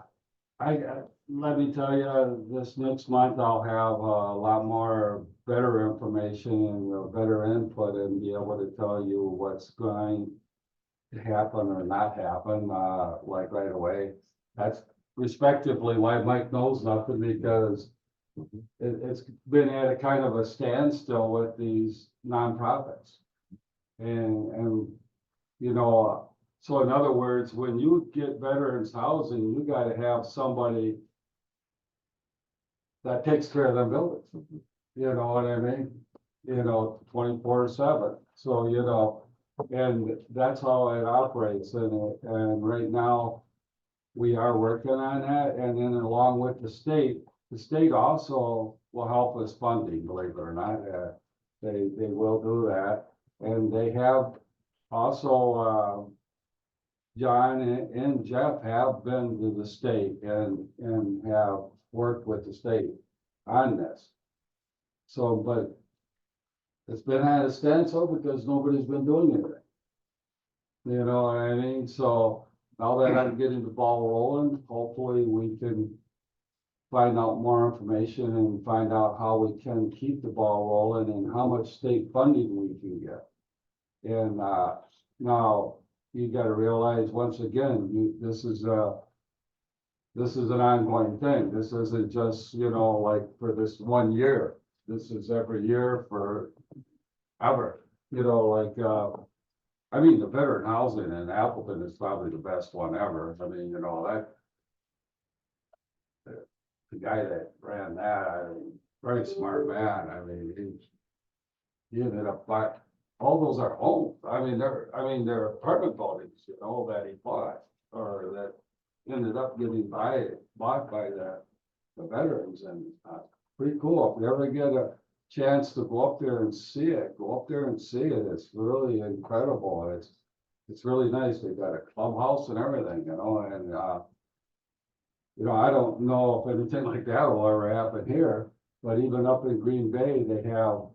let me tell you, this next month I'll have a lot more better information and better input and be able to tell you what's going to happen or not happen, like right away. That's respectively why Mike knows nothing, because it's been at a kind of a standstill with these nonprofits. And so in other words, when you get veterans housing, you gotta have somebody that takes care of them buildings. You know what I mean? 24/7. So, and that's how it operates. And right now we are working on that. And then along with the state also will help us funding, believe it or not. They will do that. And they have also, John and Jeff have been to the state and have worked with the state on this. So, but it's been at a standstill because nobody's been doing anything. You know what I mean? So now that I'm getting the ball rolling, hopefully we can find out more information and find out how we can keep the ball rolling and how much state funding we can get. And now you got to realize once again, this is an ongoing thing. This isn't just, like for this 1 year. This is every year for ever, I mean, the veteran housing in Appleton is probably the best one ever. I mean, the guy that ran that, I mean, very smart man. I mean, he ended up buying, all those are homes. I mean, they're apartment buildings, that he bought or that ended up getting bought by the veterans, and pretty cool. If you ever get a chance to go up there and see it, go up there and see it. It's really incredible. It's really nice. They got a clubhouse and everything, and I don't know if anything like that will ever happen here, but even up in Green Bay, they have,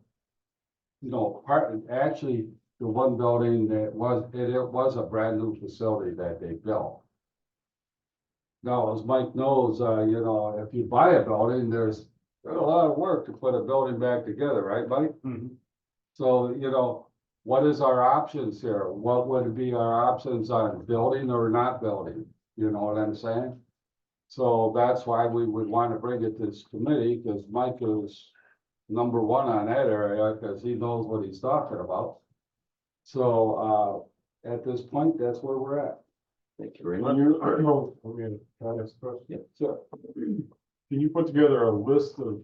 actually the one building that it was a brand new facility that they built. Now, as Mike knows, if you buy a building, there's a lot of work to put a building back together, right, Mike? So, what is our options here? What would be our options on building or not building? You know what I'm saying? So that's why we would want to bring it to this committee, because Mike is number one on that area, because he knows what he's talking about. So, at this point, that's where we're at. Thank you very When much. you, Sure. can you put together a list of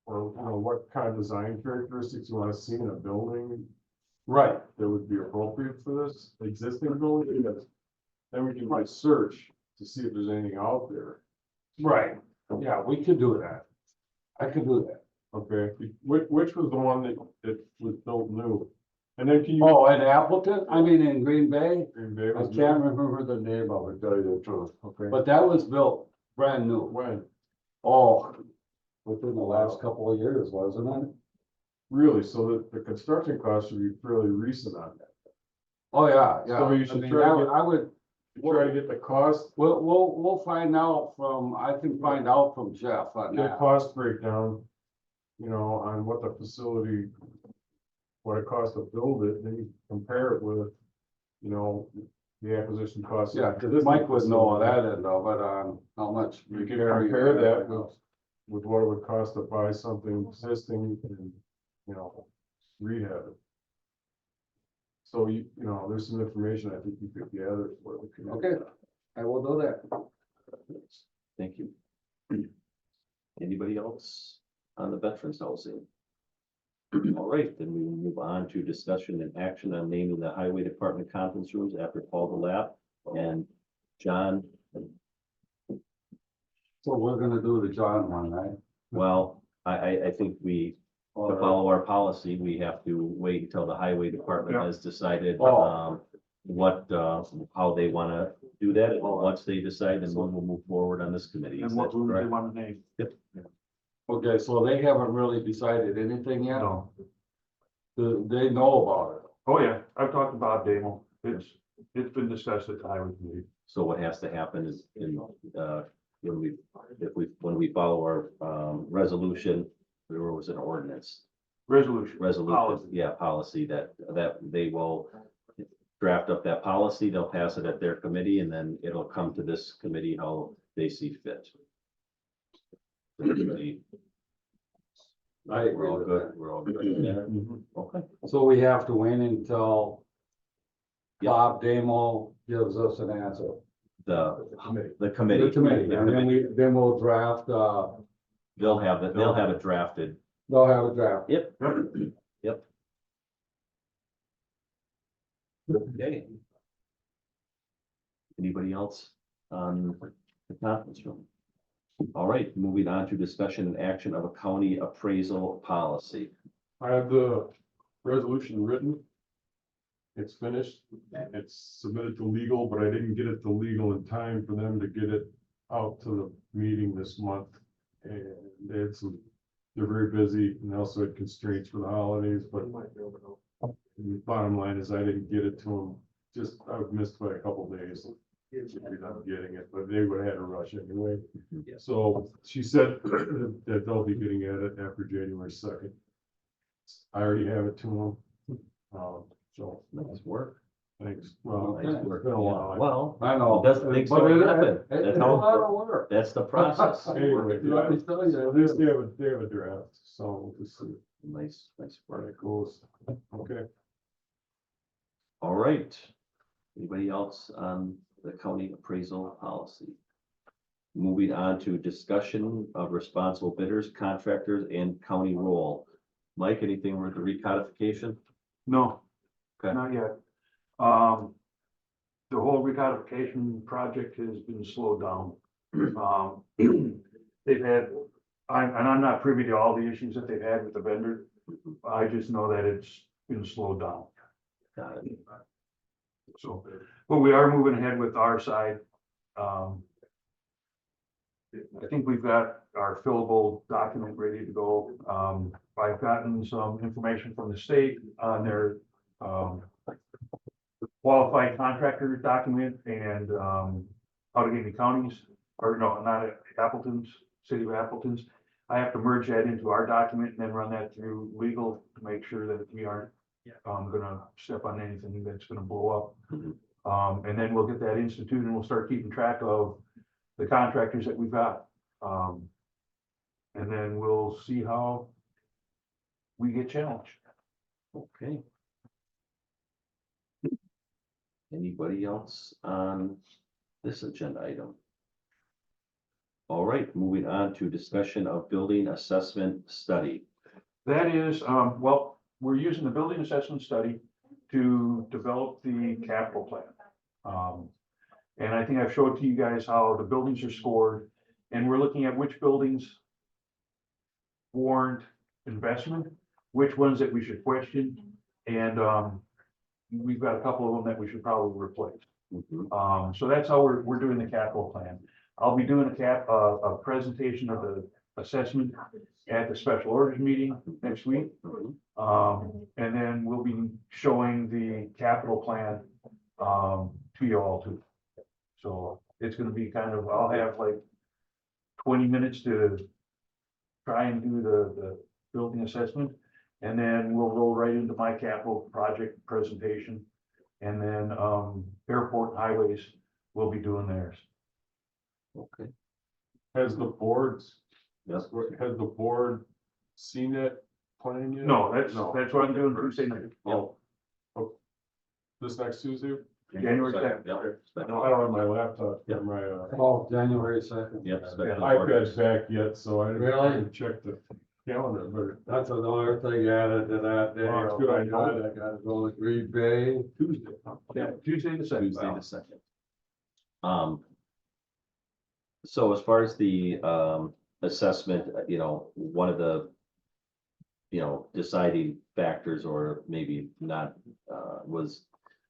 or, you know, what kind of design characteristics you wanna see in a building Right, that would be appropriate for this existing building, because then we can like search to see if there's anything out there. right. Yeah, we could do that. I could do that. Okay, which was the one that was built new? And then can you? Oh, in Appleton, I mean, in Green Bay, Green Bay I was can't built? remember the name of it, tell you the truth. Okay, But that was built brand new. when? Oh, within the last couple of years, wasn't it? Really? So the construction costs should be fairly recent on that. Oh, yeah, yeah. So you I should mean, try to get- I would, Try to get the cost, we'll find out from, I can find out from Jeff on the that. cost breakdown, you know, on what the facility, what it costs to build it, then you compare it with, you know, the acquisition cost. of Yeah, this cause Mike would know facility. that end of it on how much. You can repairing compare and that everything with, else. with what it would cost to buy something existing and, you know, rehab it. So you know, there's some information I think you could gather for the community. Okay, I will do that. Thank you. Anybody else on the veterans housing? All right, then we will move on to discussion and action on naming the highway department conference rooms after Paul DeLapp and John. So we're gonna do the John one, right? Well, I think we, to follow our policy, we have to wait until the highway department Yeah. has decided, Oh. what, how they wanna do that. And once they decide, then we'll move forward on this committee. Is that correct? want to name? Okay, so they haven't really decided anything yet? No. They know about it. Oh, yeah, I've talked about Damo. It's been discussed at the highway committee. So what has to happen is when we follow our, resolution, there was an ordinance. Resolution, yeah, policy that they will draft up that policy, they'll pass it at their committee, and then it'll come to this committee how they see fit. Everybody, I agree we're all with good, that. we're all good with that? Mhm. Okay. So we have to wait until Yeah. Bob Damo gives us an answer. The committee. The committee, and then we'll draft, They'll have it drafted. they'll have a draft. Yep. Yep. Okay. Anybody else on the conference room? All right, moving on to discussion and action of a county appraisal policy. I have the resolution written. It's finished, it's submitted to legal, but I didn't get it to legal in time for them to get it out to the meeting this month. And they had some, they're very busy and they also had constraints for the holidays, but the bottom line is I didn't get it to them. Just, I was missed by a couple days. Ended up getting it, but they would have had to rush anyway. So she said that they'll be getting at it after January 2nd. I already have it to them. So, Nice work. thanks. Well, Okay. it's been a while. Well, I know. That's- things But don't it- happen. it- That's It's a how- lot of work. that's the process. Anyway, Let me tell you, At least they have a draft, so we'll just see Nice where work. it goes. Okay. All right. Anybody else on the county appraisal policy? Moving on to discussion of responsible bidders, contractors, and county role. Mike, anything with the recodification? No. Okay. Not yet. The whole recodification project has been slowed down. They've had, I'm not privy to all the issues that they've had with the vendor. I just know that it's been slowed down. Got it. So, but we are moving ahead with our side. I think we've got our fillable document ready to go. I've gotten some information from the state on their, qualified contractor document and, Allegheny counties, or no, not Appleton's, city of Appleton's. I have to merge that into our document and then run that through legal to make sure that we aren't, gonna step on anything that's gonna blow up. And then we'll get that instituted and we'll start keeping track of the contractors that we've got. And then we'll see how we get challenged. Okay. Anybody else on this agenda item? All right, moving on to discussion of building assessment study. That is, well, we're using the building assessment study to develop the capital plan. And I think I've showed to you guys how the buildings are scored, and we're looking at which buildings warrant investment, which ones that we should question, and, we've got a couple of them that we should probably replace. Mhm. So that's how we're doing the capital plan. I'll be doing a presentation of the assessment at the special orders meeting next week. And then we'll be showing the capital plan, to you all too. So it's gonna be kind of, I'll have like 20 minutes to try and do the building assessment. And then we'll roll right into my capital project presentation. And then, airport and highways will be doing theirs. Okay. Has the boards, Yes. has the board seen that plan yet? No, that's what I'm doing Tuesday night. Oh. This next Tuesday? January 2nd. Yeah. No, I don't have my laptop, Yeah. or my, Oh, January 2nd. Yep. special iPad's back yet, so I Really? didn't check the calendar, but. That's another thing added to that day. Oh, it's good, I know. I gotta go to Green Bay. Tuesday. Yeah, Tuesday the 2nd. Tuesday the 2nd. So as far as the assessment, one of the deciding factors, or maybe not, was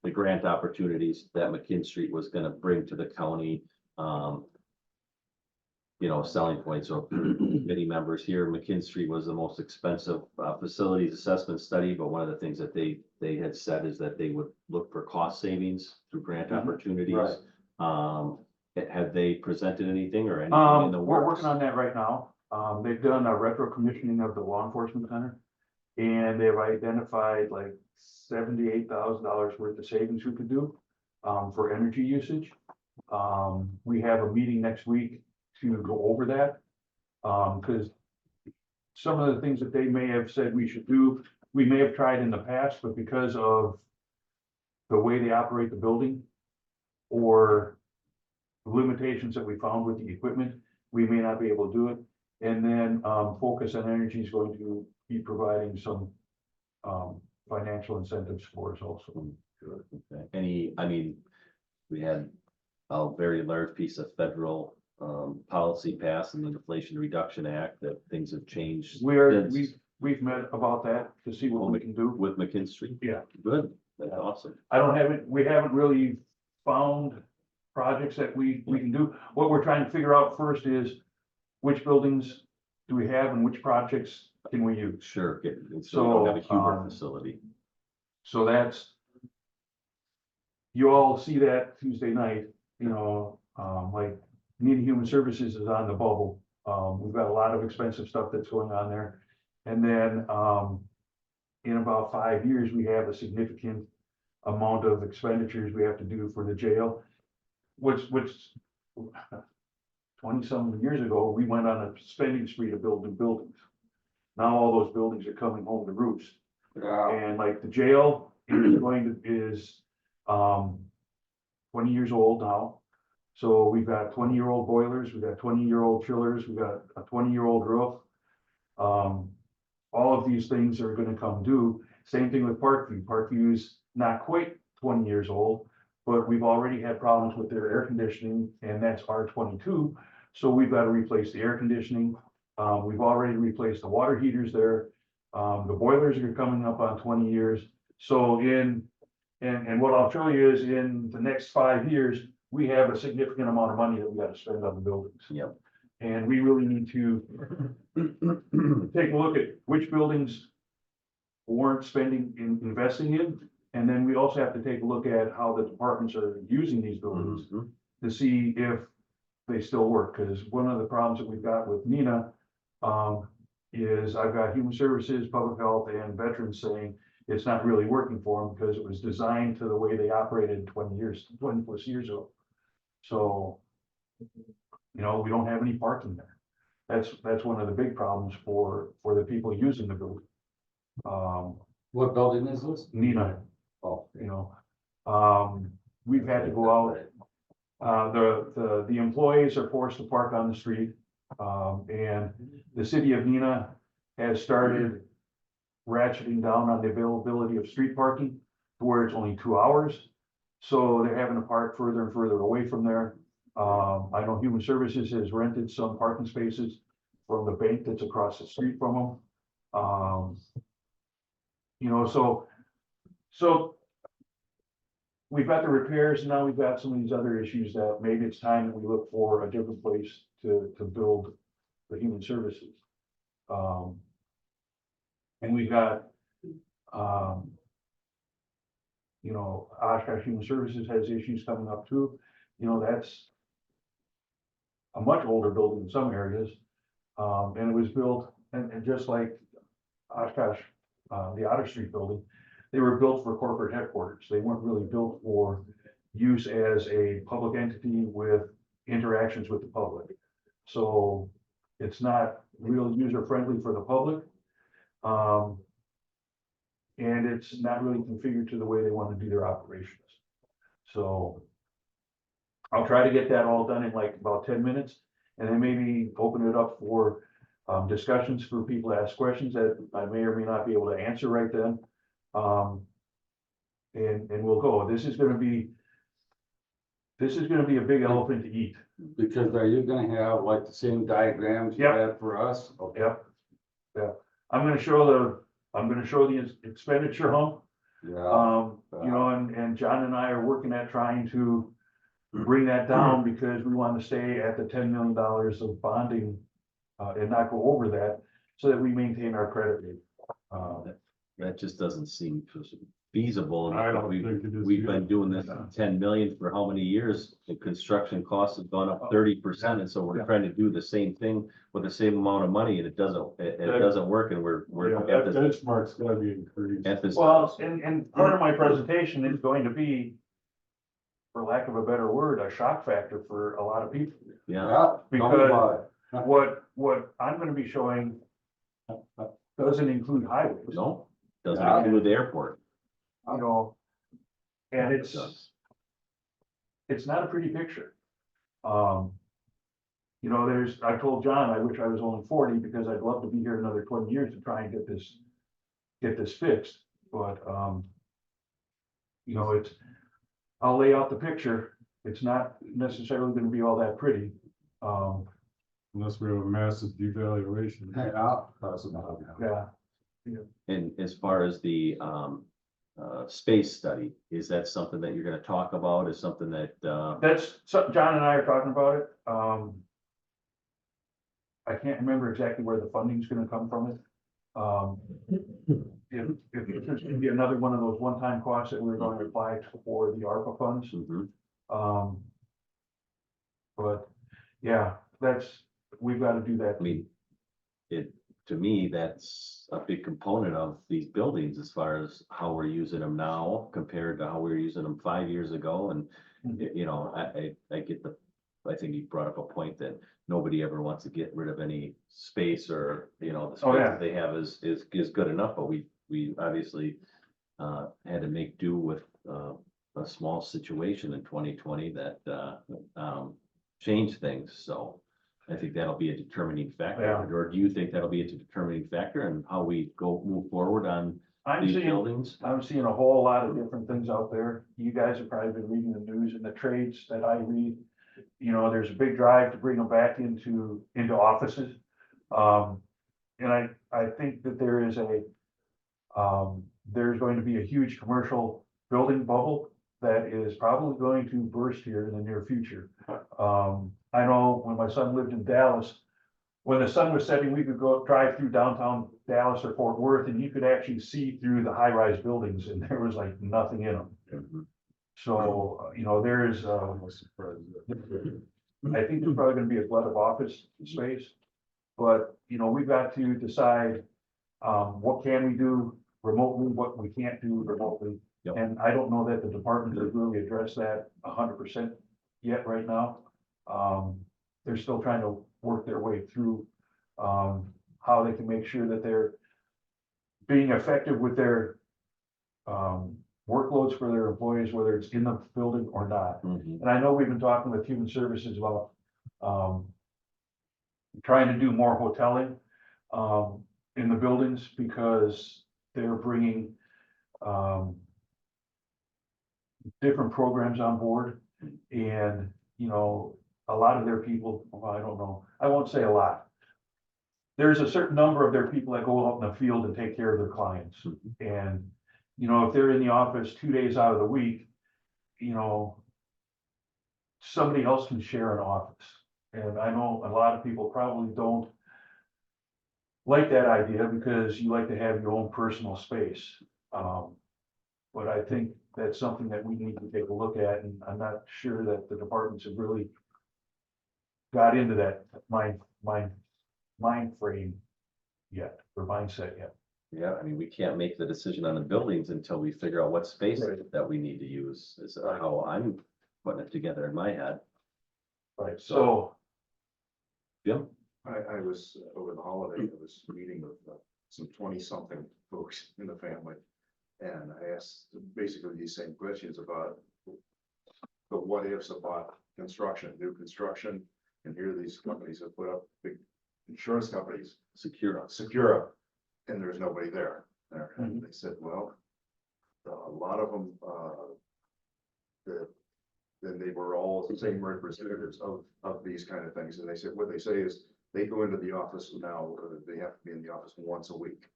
the grant opportunities that McKinstry was gonna bring to the county. Selling points. So many members here, McKinstry was the most expensive facilities assessment study, but one of the things that they had said is that they would look for cost savings through grant opportunities. Right. Have they presented anything or anything in the We're works? working on that right now. They've done a retro commissioning of the law enforcement center. And they've identified like $78,000 worth of savings we could do, for energy usage. We have a meeting next week to go over that. Cause some of the things that they may have said we should do, we may have tried in the past, but because of the way they operate the building or limitations that we found with the equipment, we may not be able to do it. And then, Focus on Energy is going to be providing some, financial incentives for us also. Okay. We had a very large piece of federal policy passed in the Inflation Reduction Act, that things have changed. since We've met about that to see what we can do. with McKinstry. Yeah. Good, that's awesome. We haven't really found projects that we can do. What we're trying to figure out first is which buildings do we have and which projects can we use? Sure, so we don't have a So, Huber facility. So that's, you all see that Tuesday night, like Need Human Services is on the bubble. We've got a lot of expensive stuff that's going on there. And then, in about 5 years, we have a significant amount of expenditures we have to do for the jail. Which 20-some years ago, we went on a spending spree to build new buildings. Now all those buildings are coming home to roost. And like the jail is 20 years old now. So we've got 20-year-old boilers, we've got 20-year-old chillers, we've got a 20-year-old roof. All of these things are gonna come due. Same thing with Parkview. Parkview's not quite 20 years old, but we've already had problems with their air conditioning, and that's R22. So we've got to replace the air conditioning. We've already replaced the water heaters there. The boilers are coming up on 20 years. So and what I'll show you is in the next 5 years, we have a significant amount of money that we got to spend on the buildings. Yep. And we really need to take a look at which buildings warrant spending investing in. And then we also have to take a look at how the departments are using these buildings Mhm. to see if they still work. Because one of the problems that we've got with Nina, is I've got Human Services, Public Health, and Veterans saying it's not really working for them because it was designed to the way they operated 20 plus years ago. So, we don't have any parking there. That's one of the big problems for the people using the building. What building is this? Nina, Oh, we've had to go out The employees are forced to park on the street. And the city of Neenah has started ratcheting down on the availability of street parking to where it's only 2 hours. So they're having to park further and further away from there. I know Human Services has rented some parking spaces from the bank that's across the street from them. You know, so we've got the repairs, now we've got some of these other issues that maybe it's time that we look for a different place to build the human services. And we've got, you know, Oshkosh Human Services has issues coming up too. You know, that's a much older building in some areas. And it was built, and just like Oshkosh, the Otter Street building, they were built for corporate headquarters. They weren't really built for use as a public entity with interactions with the public. So it's not real user friendly for the public. And it's not really configured to the way they want to do their operations. So I'll try to get that all done in like about 10 minutes, and then maybe open it up for discussions for people to ask questions that I may or may not be able to answer right then. And we'll go. This is gonna be a big elephant to eat. Because are you gonna have like the same diagrams you Yep. had for us? Okay. Yep. Yeah, I'm gonna show the expenditure hump. Yeah, You know, and John and I are working at trying to bring that down because we want to stay at the $10 million of bonding and not go over that so that we maintain our credit rating. That just doesn't seem feasible. I don't We've- think it is We've been either. doing this 10 million for how many years? The construction costs have gone up 30%, and so we're trying to do the same thing with the same amount of money, and it doesn't work, and we're Yeah, at that this, benchmark's gotta be increased. at this. Well, and part of my presentation is going to be, for lack of a better word, a shock factor for a lot of people. Yeah, yeah, tell me about it. What I'm gonna be showing doesn't include highways. no, doesn't Yeah. include the airport. You know, and It does. it's not a pretty picture. You know, I told John, I wish I was only 40 because I'd love to be here another 20 years to try and get this fixed, but, you know, I'll lay out the picture. It's not necessarily gonna be all that pretty. Unless we have a massive devaluation. Yeah, possibly. Yeah, And as far as the space study, is that something that you're gonna talk about, is something that that's, John and I are talking about it. I can't remember exactly where the funding's gonna come from it. If there's gonna be another one of those one-time costs that we're going to apply for the ARPA funds. mhm, But yeah, we've got to do that. I mean, to me, that's a big component of these buildings as far as how we're using them now compared to how we were using them 5 years ago. And, you know, I get I think you brought up a point that nobody ever wants to get rid of any space, or, you know, the Oh, space yeah. that they have is good enough, but we obviously had to make do with a small situation in 2020 that changed things. So I think that'll be a determining factor. Yeah. Or do you think that'll be a determining factor in how we move forward on these buildings? I'm seeing a whole lot of different things out there. You guys have probably been reading the news and the trades that I read. You know, there's a big drive to bring them back into offices. And I think that there's going to be a huge commercial building bubble that is probably going to burst here in the near future. I know when my son lived in Dallas, when the sun was setting, we could go drive through downtown Dallas or Fort Worth, and you could actually see through the high-rise buildings, and there was like nothing in them. Mhm. So, you know, there is, I think there's probably gonna be a glut of office space. But, you know, we've got to decide, what can we do remotely, what we can't do remotely. Yep. And I don't know that the department has really addressed that 100% yet right now. They're still trying to work their way through, how they can make sure that they're being effective with their, workloads for their employees, whether it's in the building or not. Mhm. And I know we've been talking with Human Services about, trying to do more hoteling, in the buildings because they're bringing, different programs on board. And, you know, a lot of their people, well, I don't know, I won't say a lot. There's a certain number of their people that go out in the field and take care of their clients. And, you know, if they're in the office 2 days out of the week, you know, somebody else can share an office. And I know a lot of people probably don't like that idea because you like to have your own personal space. But I think that's something that we need to take a look at, and I'm not sure that the departments have really got into that mind frame yet, or mindset yet. Yeah, I mean, we can't make the decision on the buildings until we figure out what space Right. that we need to use, is how I'm putting it together in my head. Right, so, Jim? I was, over the holiday, I was meeting with some 20-something folks in the family. And I asked basically these same questions about the what ifs about construction, new construction. And here these companies have put up big insurance companies, Secura, and there's nobody there. And they said, well, a lot of them, then they were all the same representatives of these kind of things. And they said, what they say is, they go into the office now, they have to be in the office once a week.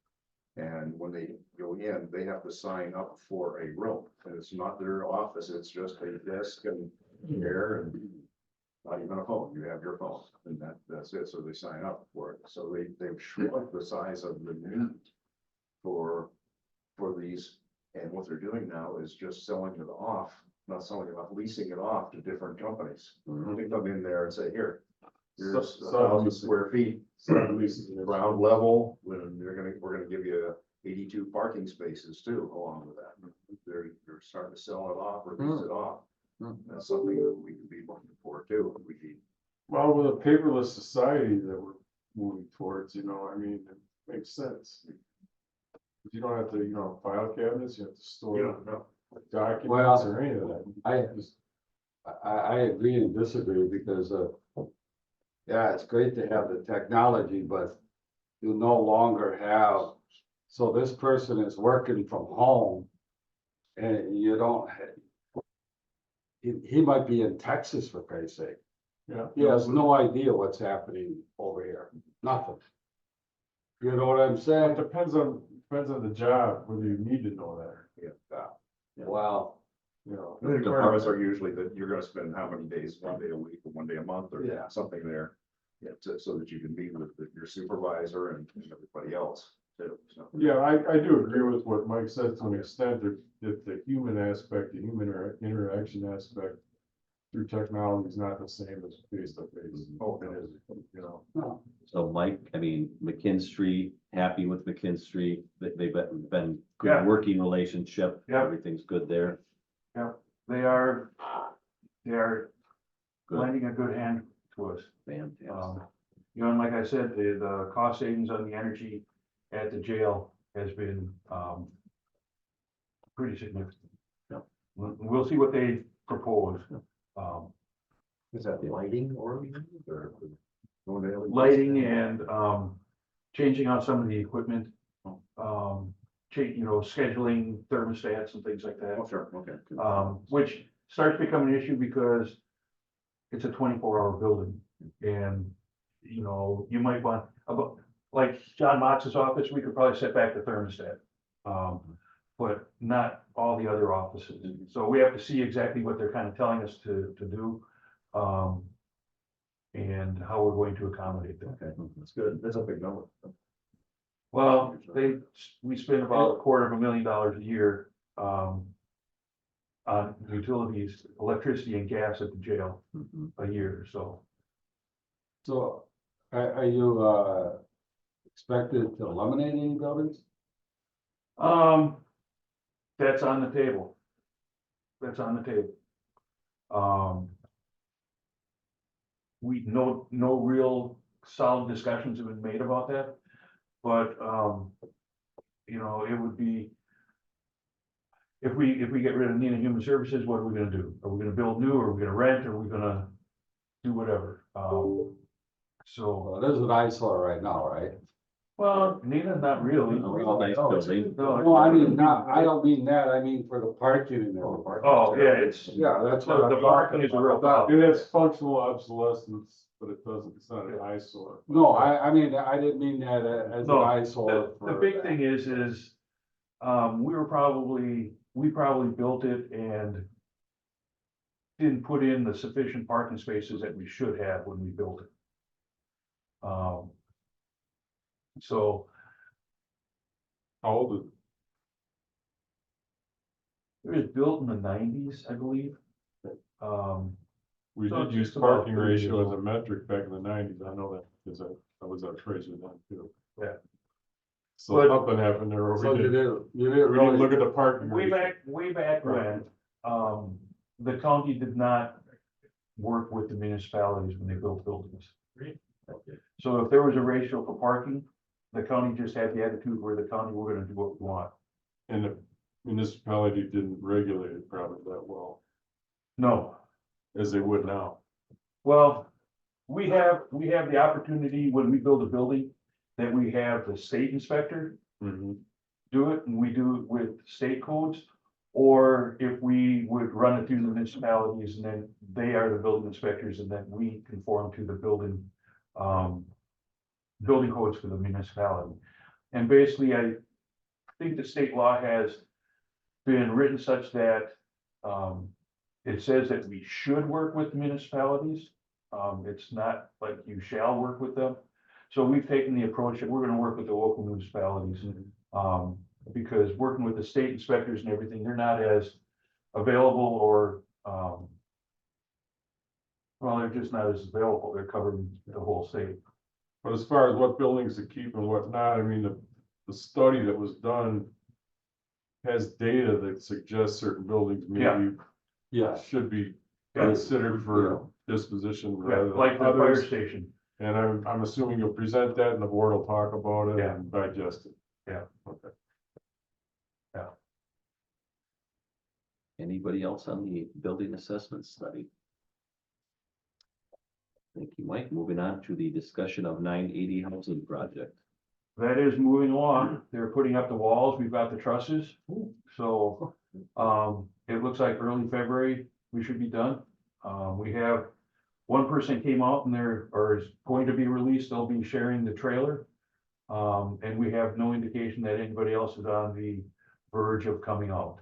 And when they go in, they have to sign up for a room, and it's not their office, it's just a desk and chair and not even a phone, you have your phone, and that's it, so they sign up for it. So they've shrunk the size of the need for these, and what they're doing now is just selling it off, not selling it off, leasing it off to different companies. They come in there and say, here's 1,000 square feet, ground level, when we're gonna give you 82 parking spaces too, along with that. They're starting to sell it off or lease it off. That's something that we can be looking for too. We need. Well, with a paperless society that we're moving towards, you know, I mean, it makes sense. You don't have to, you know, file cabinets, you have to store documents or any of that. I agree and disagree because, yeah, it's great to have the technology, but you no longer have, so this person is working from home and you don't, he might be in Texas for Christ's sake. Yeah. He has no idea what's happening over here, nothing. You know what I'm saying? It depends on the job, whether you need to know that. Wow. You know. The requirements are usually that you're gonna spend how many days, 1 day a week or 1 day a month or Yeah. something there. Yeah, so that you can meet with your supervisor and everybody else too, so. Yeah, I do agree with what Mike said to an extent, that the human aspect, the human interaction aspect through technology is not the same as face to face. Oh, it is, you know. No. So Mike, I mean, McKinstry, happy with McKinstry, they've been Yeah. good working relationship, Yeah. everything's good there. They are Good. lending a good hand to us. Fantastic. You know, and like I said, the cost savings on the energy at the jail has been, pretty significant. Yeah. We'll see what they propose. Is that lighting or? Lighting and, changing out some of the equipment. You know, scheduling thermostats and things like that. Oh, sure, okay. Which starts becoming an issue because it's a 24-hour building. And, you know, you might want, like John Motz's office, we could probably set back the thermostat. But not all the other offices. So we have to see exactly what they're kind of telling us to do. And how we're going to accommodate that. Okay, that's good. That's a big number. Well, we spend about $250,000 a year, on utilities, electricity and gas at the jail a year, so. So are you, expected to eliminate any buildings? That's on the table. That's on the table. No real solid discussions have been made about that, but, you know, it would be, if we get rid of Neenah Human Services, what are we gonna do? Are we gonna build new, or are we gonna rent, or are we gonna do whatever? So, Well, it is an eyesore right now, right? well, Neenah, not really. Real nice building. No, I mean, not, I don't mean that, I mean for the parking and everything. Oh, yeah, it's, Yeah, that's what the I'm parking talking is a real about. problem. It has functional obsolescence, but it doesn't, it's not an eyesore. No, I mean, I didn't mean that as an No, eyesore. the for big that. thing is, we probably built it and didn't put in the sufficient parking spaces that we should have when we built it. So How old is it was built in the nineties, I believe. We So did use just about parking 30 years ratio as a old. metric back in the nineties, I know that, because I was at Fraser then too. Yeah. So But- something happened there, where So we didn't you didn't we didn't look really, at the parking. Way ratio. back when, the county did not work with the municipalities when they built buildings. So if there was a ratio for parking, the county just had the attitude where the county, we're gonna do what we want. And the municipality didn't regulate it probably that well, No, as they would now. well, we have the opportunity when we build a building, that we have the state inspector do it, and we do it with state codes. Or if we would run it through the municipalities, and then they are the building inspectors, and then we conform to the building codes for the municipality. And basically, I think the state law has been written such that it says that we should work with the municipalities. It's not like you shall work with them. So we've taken the approach that we're gonna work with the local municipalities, because working with the state inspectors and everything, they're not as available, or well, they're just not as available. They're covering the whole state. But as far as what buildings to keep and what not, I mean, the study that was done has data that suggests certain buildings maybe yeah, should be Yeah. considered for disposition rather than Like the fire others. station. And I'm assuming you'll present that and the board will talk about it Yeah. and digest it. Yeah. Okay. Anybody else on the building assessment study? Thank you, Mike. Moving on to the discussion of 980 housing project. That is moving along. They're putting up the walls. We've got the trusses. So, it looks like early February, we should be done. We have one person came out and is going to be released. They'll be sharing the trailer. And we have no indication that anybody else is on the verge of coming out.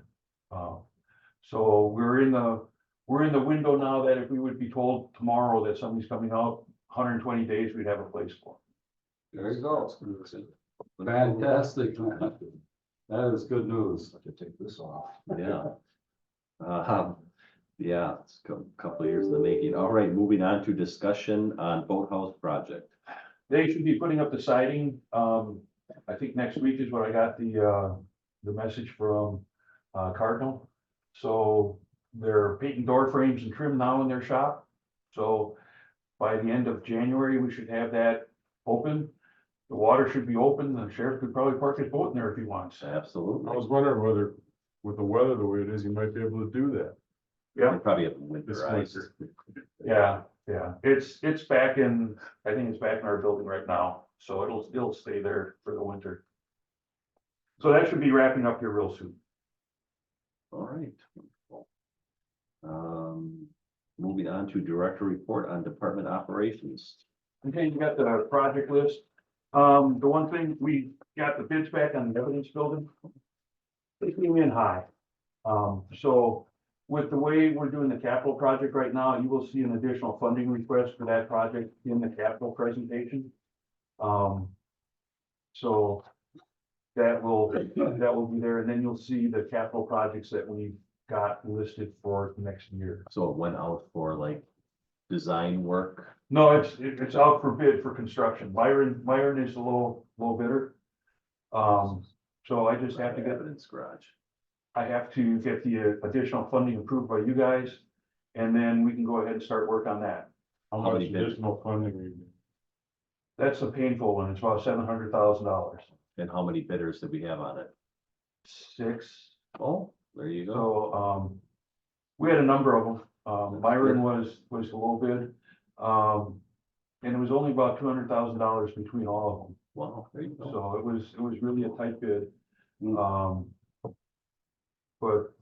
So we're in the window now that if we would be told tomorrow that somebody's coming out, 120 days, we'd have a place for them. there you go. Fantastic, man. That is good news. To take this off. Yeah. Yeah, it's a couple of years in the making. All right, moving on to discussion on boathouse project. They should be putting up the siding, I think next week is what I got the message from, Cardinal. So they're painting door frames and trim now in their shop. So by the end of January, we should have that open. The water should be open. The sheriff could probably park his boat in there if he wants. I Absolutely. was wondering whether, with the weather the way it is, you might be able to do that Yeah. They probably have this winterized. winter. Yeah, it's back in, I think it's back in our building right now, so it'll stay there for the winter. So that should be wrapping up here real soon. All right. Wonderful. Moving on to director report on department operations. Okay, you got the project list. The one thing, we got the bids back on the evidence building. They came in high. So with the way we're doing the capital project right now, you will see an additional funding request for that project in the capital presentation. So that will be there, and then you'll see the capital projects that we've got listed for next year. So it went out for like design work. No, it's out for bid for construction. Myron is the low bidder. So I just have to get, Evidence garage. I have to get the additional funding approved by you guys. And then we can go ahead and start work on that. How How much many bids? additional funding we need? That's a painful one. It's about $700,000. And how many bidders did we have on it? 6. Oh, There you go. So, we had a number of them. Myron was the low bid. And it was only about $200,000 between all of them. Wow, there you go. So it was really a tight bid. But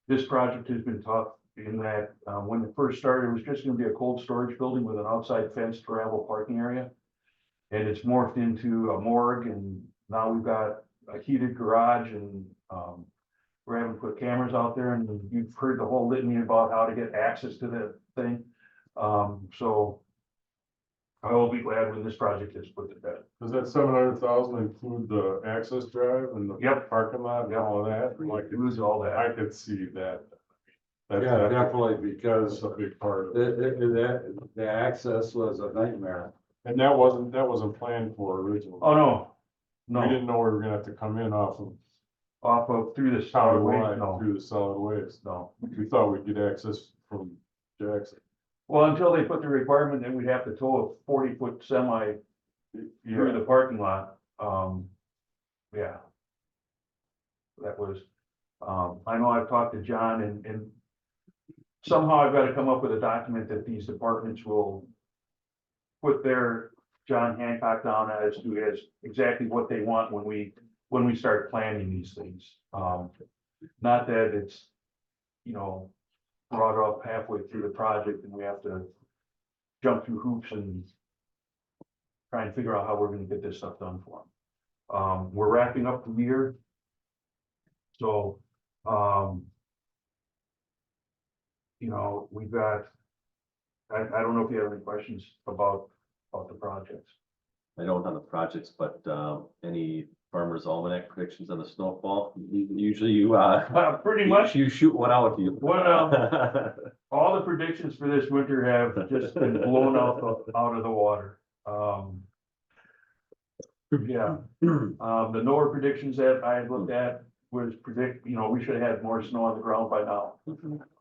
this project has been tough in that, when it first started, it was just gonna be a cold storage building with an outside fenced gravel parking area. And it's morphed into a morgue, and now we've got a heated garage, and, we're having to put cameras out there, and you've heard the whole litany about how to get access to that thing. So I will be glad when this project is put to bed. Does that 700,000 include the access drive and the Yep. parking lot and all of that? Like, It was all that. I could see that. Yeah, definitely, because That's a big part of it. the access was a nightmare. And that wasn't planned for originally. Oh, no, We no, didn't know we were gonna have to come in off of off of through the solid solid waste, line no, through the solid waste. no. We thought we'd get access from Jackson. Well, until they put the requirement that we'd have to tow a 40-foot semi through the parking lot, yeah. That was, I know I've talked to John, and somehow I've got to come up with a document that these departments will put their John Hancock down as to as exactly what they want when we start planning these things. Not that it's, brought up halfway through the project and we have to jump through hoops and try and figure out how we're gonna get this stuff done for them. We're wrapping up the year. So, we've got, I don't know if you have any questions about the projects. I don't on the projects, but any farmer's almanac predictions on the snowfall? Usually you Pretty much, you shoot one out. You all the predictions for this winter have just been blown out of the water. Yeah, the NOAA predictions that I had looked at was we should have had more snow on the ground by now.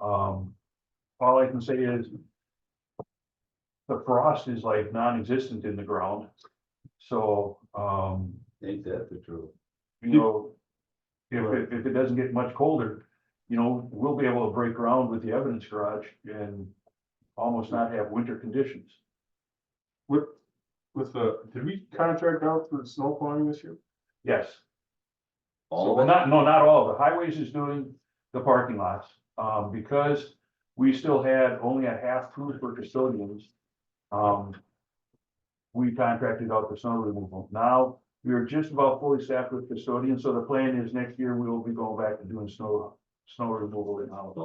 All I can say is the frost is like non-existent in the ground. So, Ain't that the truth? if it doesn't get much colder, we'll be able to break ground with the evidence garage and almost not have winter conditions. With did we contract out for snow plowing this year? Yes. All So of it? not all of it. Highways is doing the parking lots, because we still had only a half crew for custodians. We contracted out the snow removal. Now, we are just about fully staffed with custodians, so the plan is next year we will be going back and doing snow removal in-house.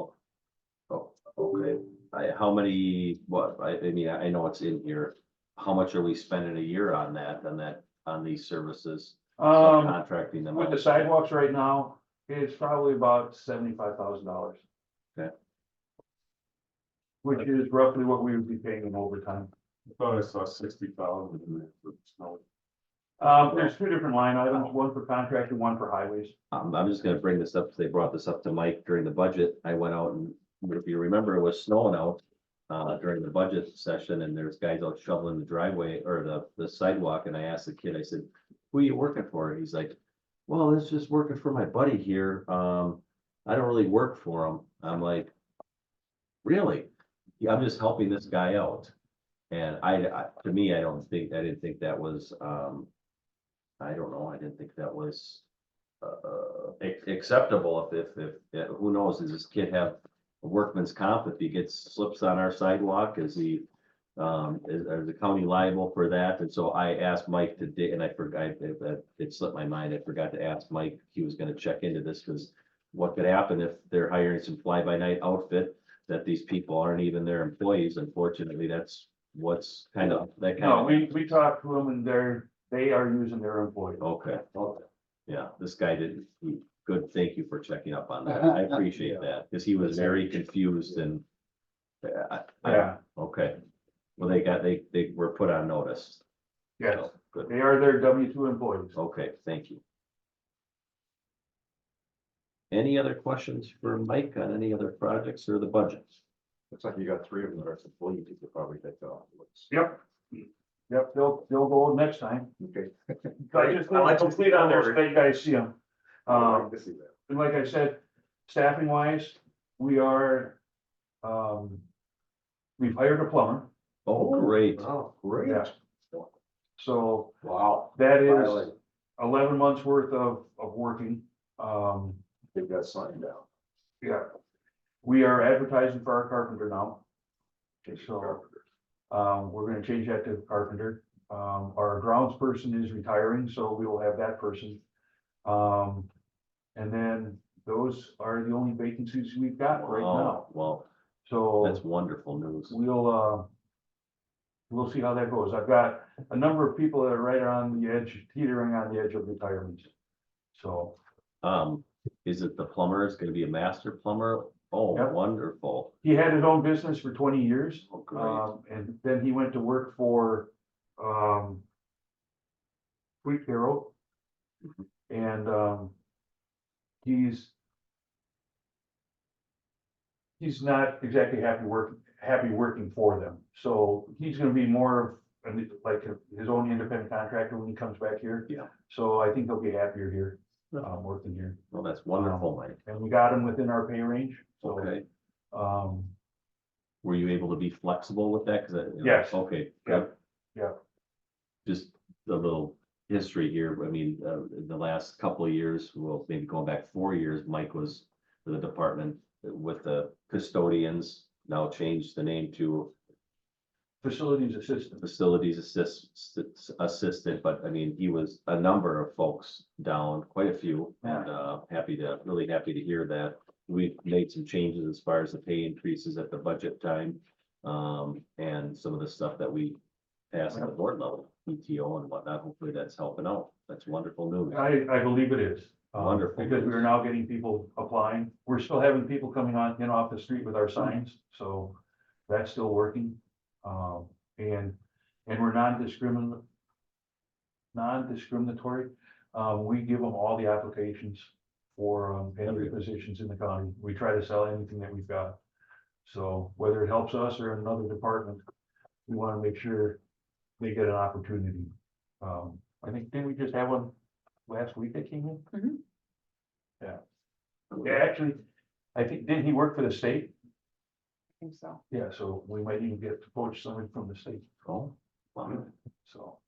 Oh, okay. How many, I mean, I know it's in here. How much are we spending a year on on these services? Contracting them With out? the sidewalks right now, it's probably about $75,000. Okay. Which is roughly what we would be paying in overtime. I thought I saw 60,000 in there for snow. There's two different line items, one for contract and one for highways. I'm just gonna bring this up, they brought this up to Mike during the budget. I went out and, if you remember, it was snowing out during the budget session, and there's guys out shoveling the driveway or the sidewalk, and I asked the kid, I said, who are you working for? He's like, well, it's just working for my buddy here. I don't really work for him. I'm like, really? Yeah, I'm just helping this guy out. And to me, I didn't think that was, I don't know, I didn't think that was acceptable. If who knows, does this kid have a workman's comp if he slips on our sidewalk? Is the county liable for that? And so I asked Mike today, and I forgot, it slipped my mind. I forgot to ask Mike, he was gonna check into this, because what could happen if they're hiring some fly-by-night outfit that these people aren't even their employees? Unfortunately, that's what's kind of, that No, kind of. we talked to them and they are using their employees. Okay, yeah, this guy good, thank you for checking up on that. I appreciate that, because he was very confused and. Yeah. Okay, well, they were put on notice. Yes, So, good, they are their W-2 employees. okay, thank you. Any other questions for Mike on any other projects or the budgets? Looks like you got 3 of them that are complete, you could probably take off. Yep. Yep, they'll go next time. Okay. I just I like to complete see on there that so you guys see them. I like to see that. And like I said, staffing wise, we are, we've hired a plumber, Oh, great. Oh, great. yeah. So Wow. that is Finally. 11 months worth of working. They've got signed out. Yeah. We are advertising for our carpenter now. So, we're gonna change that to carpenter. Our grounds person is retiring, so we will have that person. And then those are the only vacancies we've got right now. Wow, well, So that's wonderful news. we'll see how that goes. I've got a number of people that are right on the edge, teetering on the edge of retirement. So, Is it the plumber? Is gonna be a master plumber? Oh, Yep. wonderful. he had his own business for 20 years. Oh, great. And then he went to work for, Fleet Hero. And, he's not exactly happy working for them. So he's gonna be more of like his own independent contractor when he comes back here. Yeah. So I think he'll be happier here, working here. Well, that's wonderful, Mike. And we got him within our pay range, so, Okay. um, Were you able to be flexible with that? Yes. Okay. Yeah. good. Yeah. Just a little history here. I mean, in the last couple of years, well, maybe going back 4 years, Mike was for the department with the custodians, now changed the name to facilities assistant. facilities assistant, but I mean, he was a number of folks down, quite a few, and really happy to hear that. We've made some changes as far as the pay increases at the budget time, and some of the stuff that we passed at the board level, PTO and whatnot. Hopefully that's helping out. That's wonderful news. I believe it is. Wonderful. Because we are now getting people applying. We're still having people coming on, off the street with our signs, so that's still working. And we're non-discriminatory. We give them all the applications for, any positions in the county. We try to sell anything that we've got. So whether it helps us or another department, we want to make sure they get an opportunity. I think, didn't we just have one last week that came in? Mhm. Yeah. Yeah, actually, I think, didn't he work for the state? I think so. Yeah, so we might even get to poach somebody from the state, Oh, wow, so.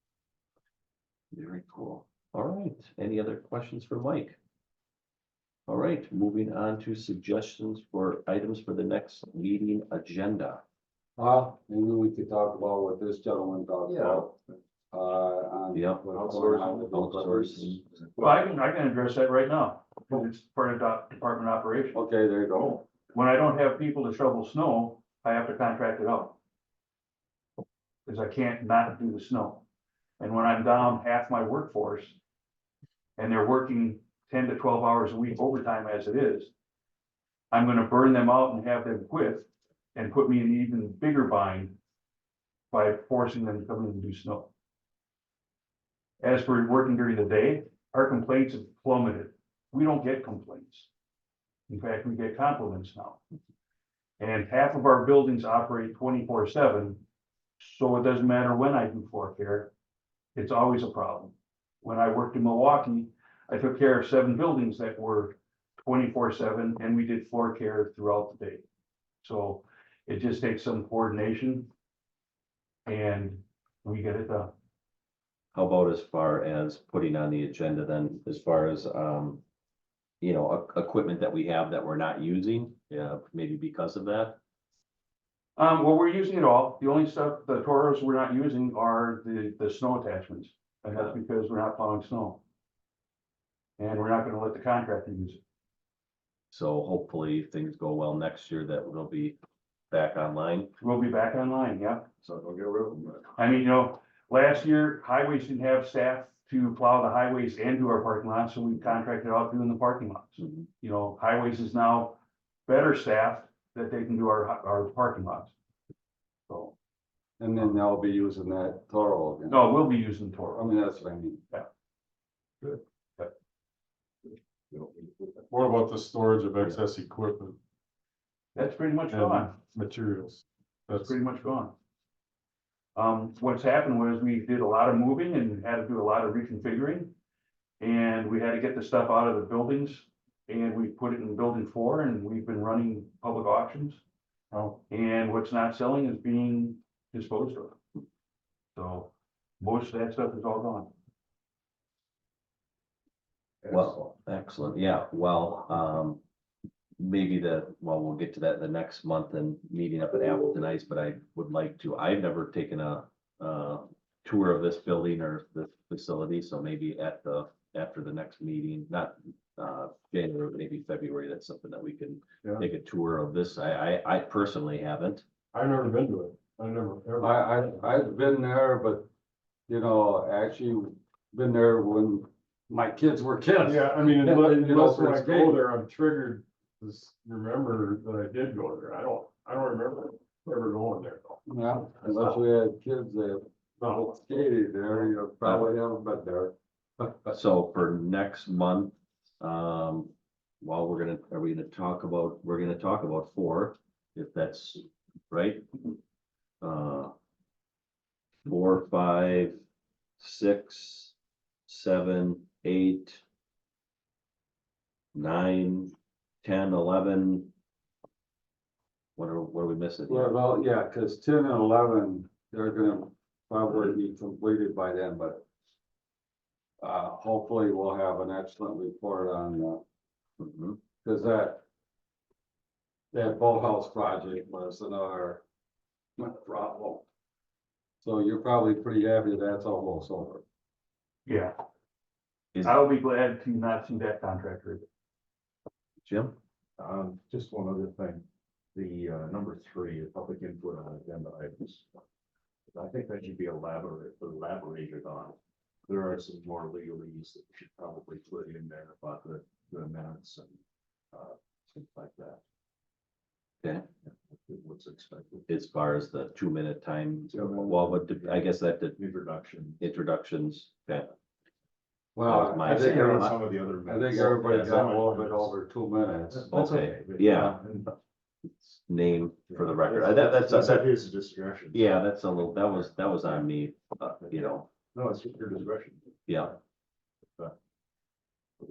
very cool. All right, any other questions for Mike? All right, moving on to suggestions for items for the next meeting agenda. Maybe we could talk about what this gentleman talked about. On Yeah. what's going on with Outsourcing. Well, I can address that right now, because it's part of department operation. Okay, there you go. When I don't have people to shovel snow, I have to contract it out. Because I can't not do the snow. And when I'm down half my workforce, and they're working 10 to 12 hours a week overtime as it is, I'm gonna burn them out and have them quit, and put me in an even bigger bind by forcing them to come in and do snow. As for working during the day, our complaints have plummeted. We don't get complaints. In fact, we get compliments now. And half of our buildings operate 24/7, so it doesn't matter when I do floor care, it's always a problem. When I worked in Milwaukee, I took care of 7 buildings that were 24/7, and we did floor care throughout the day. So it just takes some coordination, and we get it done. How about as far as putting on the agenda then, as far as, equipment that we have that we're not using, maybe because of that? Well, we're using it all. The only stuff, the Toros we're not using are the snow attachments. And that's because we're not plowing snow. And we're not gonna let the contractor use it. So hopefully if things go well next year, that will be back online. We'll be back online, yeah. So don't get rid of them. I mean, last year highways didn't have staff to plow the highways and do our parking lots, so we contracted out doing the parking lots. Mhm. Highways is now better staffed that they can do our parking lots. So, And then they'll be using that Toro again. no, we'll be using I Toro. mean, that's what I mean. What about the storage of excess equipment, That's pretty much and gone. materials? That's That's, pretty much gone. What's happened was we did a lot of moving and had to do a lot of reconfiguring. And we had to get the stuff out of the buildings and we put it in building 4, and we've been running public auctions. And what's not selling is being disposed of. So most of that stuff is all gone. Well, excellent, yeah, well, maybe we'll get to that in the next month and meeting up at Appleton Ice, but I would like to, I've never taken a tour of this building or this facility, so maybe after the next meeting, not January, maybe February, that's something that we can Yeah. take a tour of this. I personally haven't. I've never been to it. Ever. I've been there, but, you know, actually been there when my kids were kids. Yeah, I mean, You know, unless when I it's go great. there, I'm triggered to remember that I did go there. I don't remember ever going there though. Yeah, unless we had kids that No. skated there, you probably haven't been there. So for next month, we're gonna talk about 4, if that's right. 4, 5, 6, 7, 8, 9, 10, 11. What are we missing here? Well, yeah, cause 10 and 11, they're gonna probably be completed by then, but hopefully we'll have an excellent report on, Mhm. cause that boathouse project was another problem. So you're probably pretty happy that's almost over. Yeah, Is I will be glad to not see that contractor. Jim? Just one other thing, the, number 3, public input on agenda items. I think that should be elaborated on. There are some more legalese that we should probably put in there about the minutes and, things like that. Okay. What's expected, As far as the 2-minute time, 2 minutes. well, I guess that the introduction. introductions, that Well, my- I think, Some of the other. I think everybody got a little bit over 2 minutes. That's Okay, but, yeah. and- name for the record. That's That's at his discretion. yeah, that's a little, that was on me, you know, No, it's your discretion. yeah.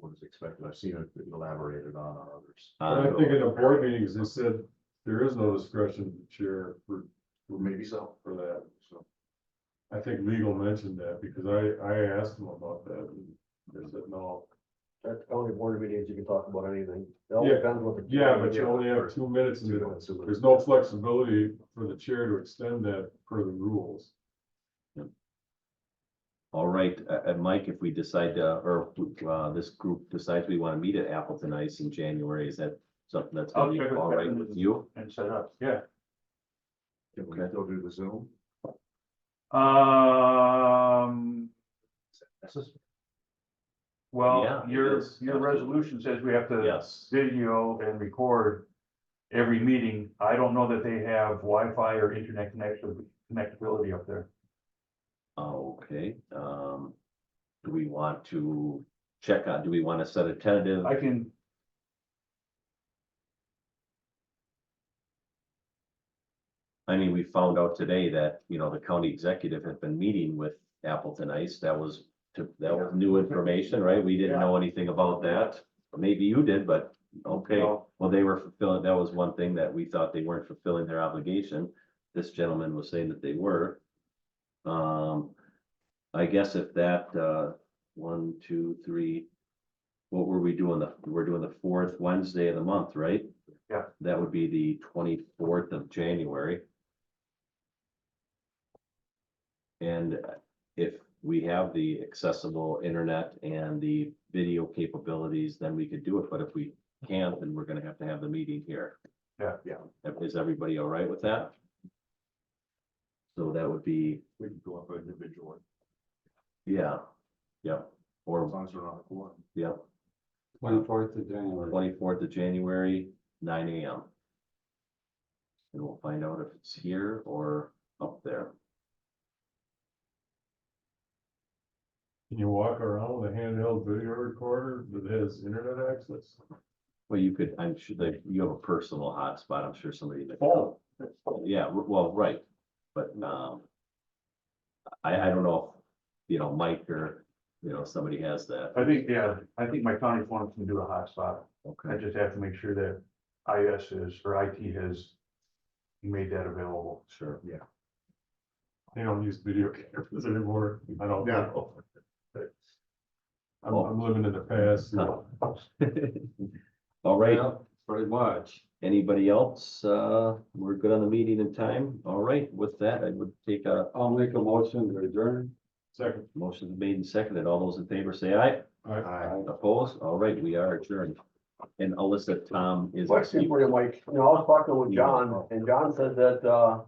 What is expected, I've seen it elaborated on others. But I think in the board meetings, they said there is no discretion to chair for Or maybe so. that, so. I think legal mentioned that because I asked them about that and they said no. At county board meetings, you can talk about anything. It all Yeah. depends what the. Yeah, but you only have 2 minutes and there's no flexibility for the chair to extend that per the rules. All right, Mike, if we decide to, or this group decides we want to meet at Appleton Ice in January, is that something that's gonna I'll be check with all right Kevin with you? And set up, yeah. Can we still do the Zoom? Well, Yeah, it your is. resolution says we have to Yes, video and record every meeting. I don't know that they have Wi-Fi or internet connectability up there. okay, do we want to check on, do we want to set a tentative? I can, I mean, we found out today that, you know, the county executive had been meeting with Appleton Ice. That was new information, right? We didn't know anything about that. Maybe you did, but okay. No. Well, they were fulfilling, that was one thing that we thought they weren't fulfilling their obligation. This gentleman was saying that they were. I guess if that, 1, 2, 3, what were we doing? We're doing the 4th Wednesday of the month, right? Yeah. That would be the 24th of January. And if we have the accessible internet and the video capabilities, then we could do it, but if we can't, then we're gonna have to have the meeting here. Yeah. Is everybody all right with that? So that would be, We can go up individually, yeah, yeah, as or, long as we're not a quorum. yeah, 24th of January. 24th of January, 9 AM. And we'll find out if it's here or up there. Can you walk around with a handheld video recorder that has internet access? Well, you could, I'm sure that you have a personal hotspot, I'm sure somebody. Phone. Yeah, well, right, but, I don't know if, you know, Mike or, you know, somebody has that. I think, yeah, I think my county phone can do a hotspot. I Okay, just have to make sure that IS is, or IT has made that available. sure. Yeah. They don't use video cameras anymore. I don't know. I'm living in the past. All right, Yeah, pretty much. anybody else? We're good on the meeting and time. All right, with that, I would take a I'll make a motion to adjourn. Second. motion made and seconded. All those in favor say aye. Aye. Opposed? All right, we are adjourned. And Alyssa, Tom is. Question for you, Mike. You know, I was talking with John, and John said that,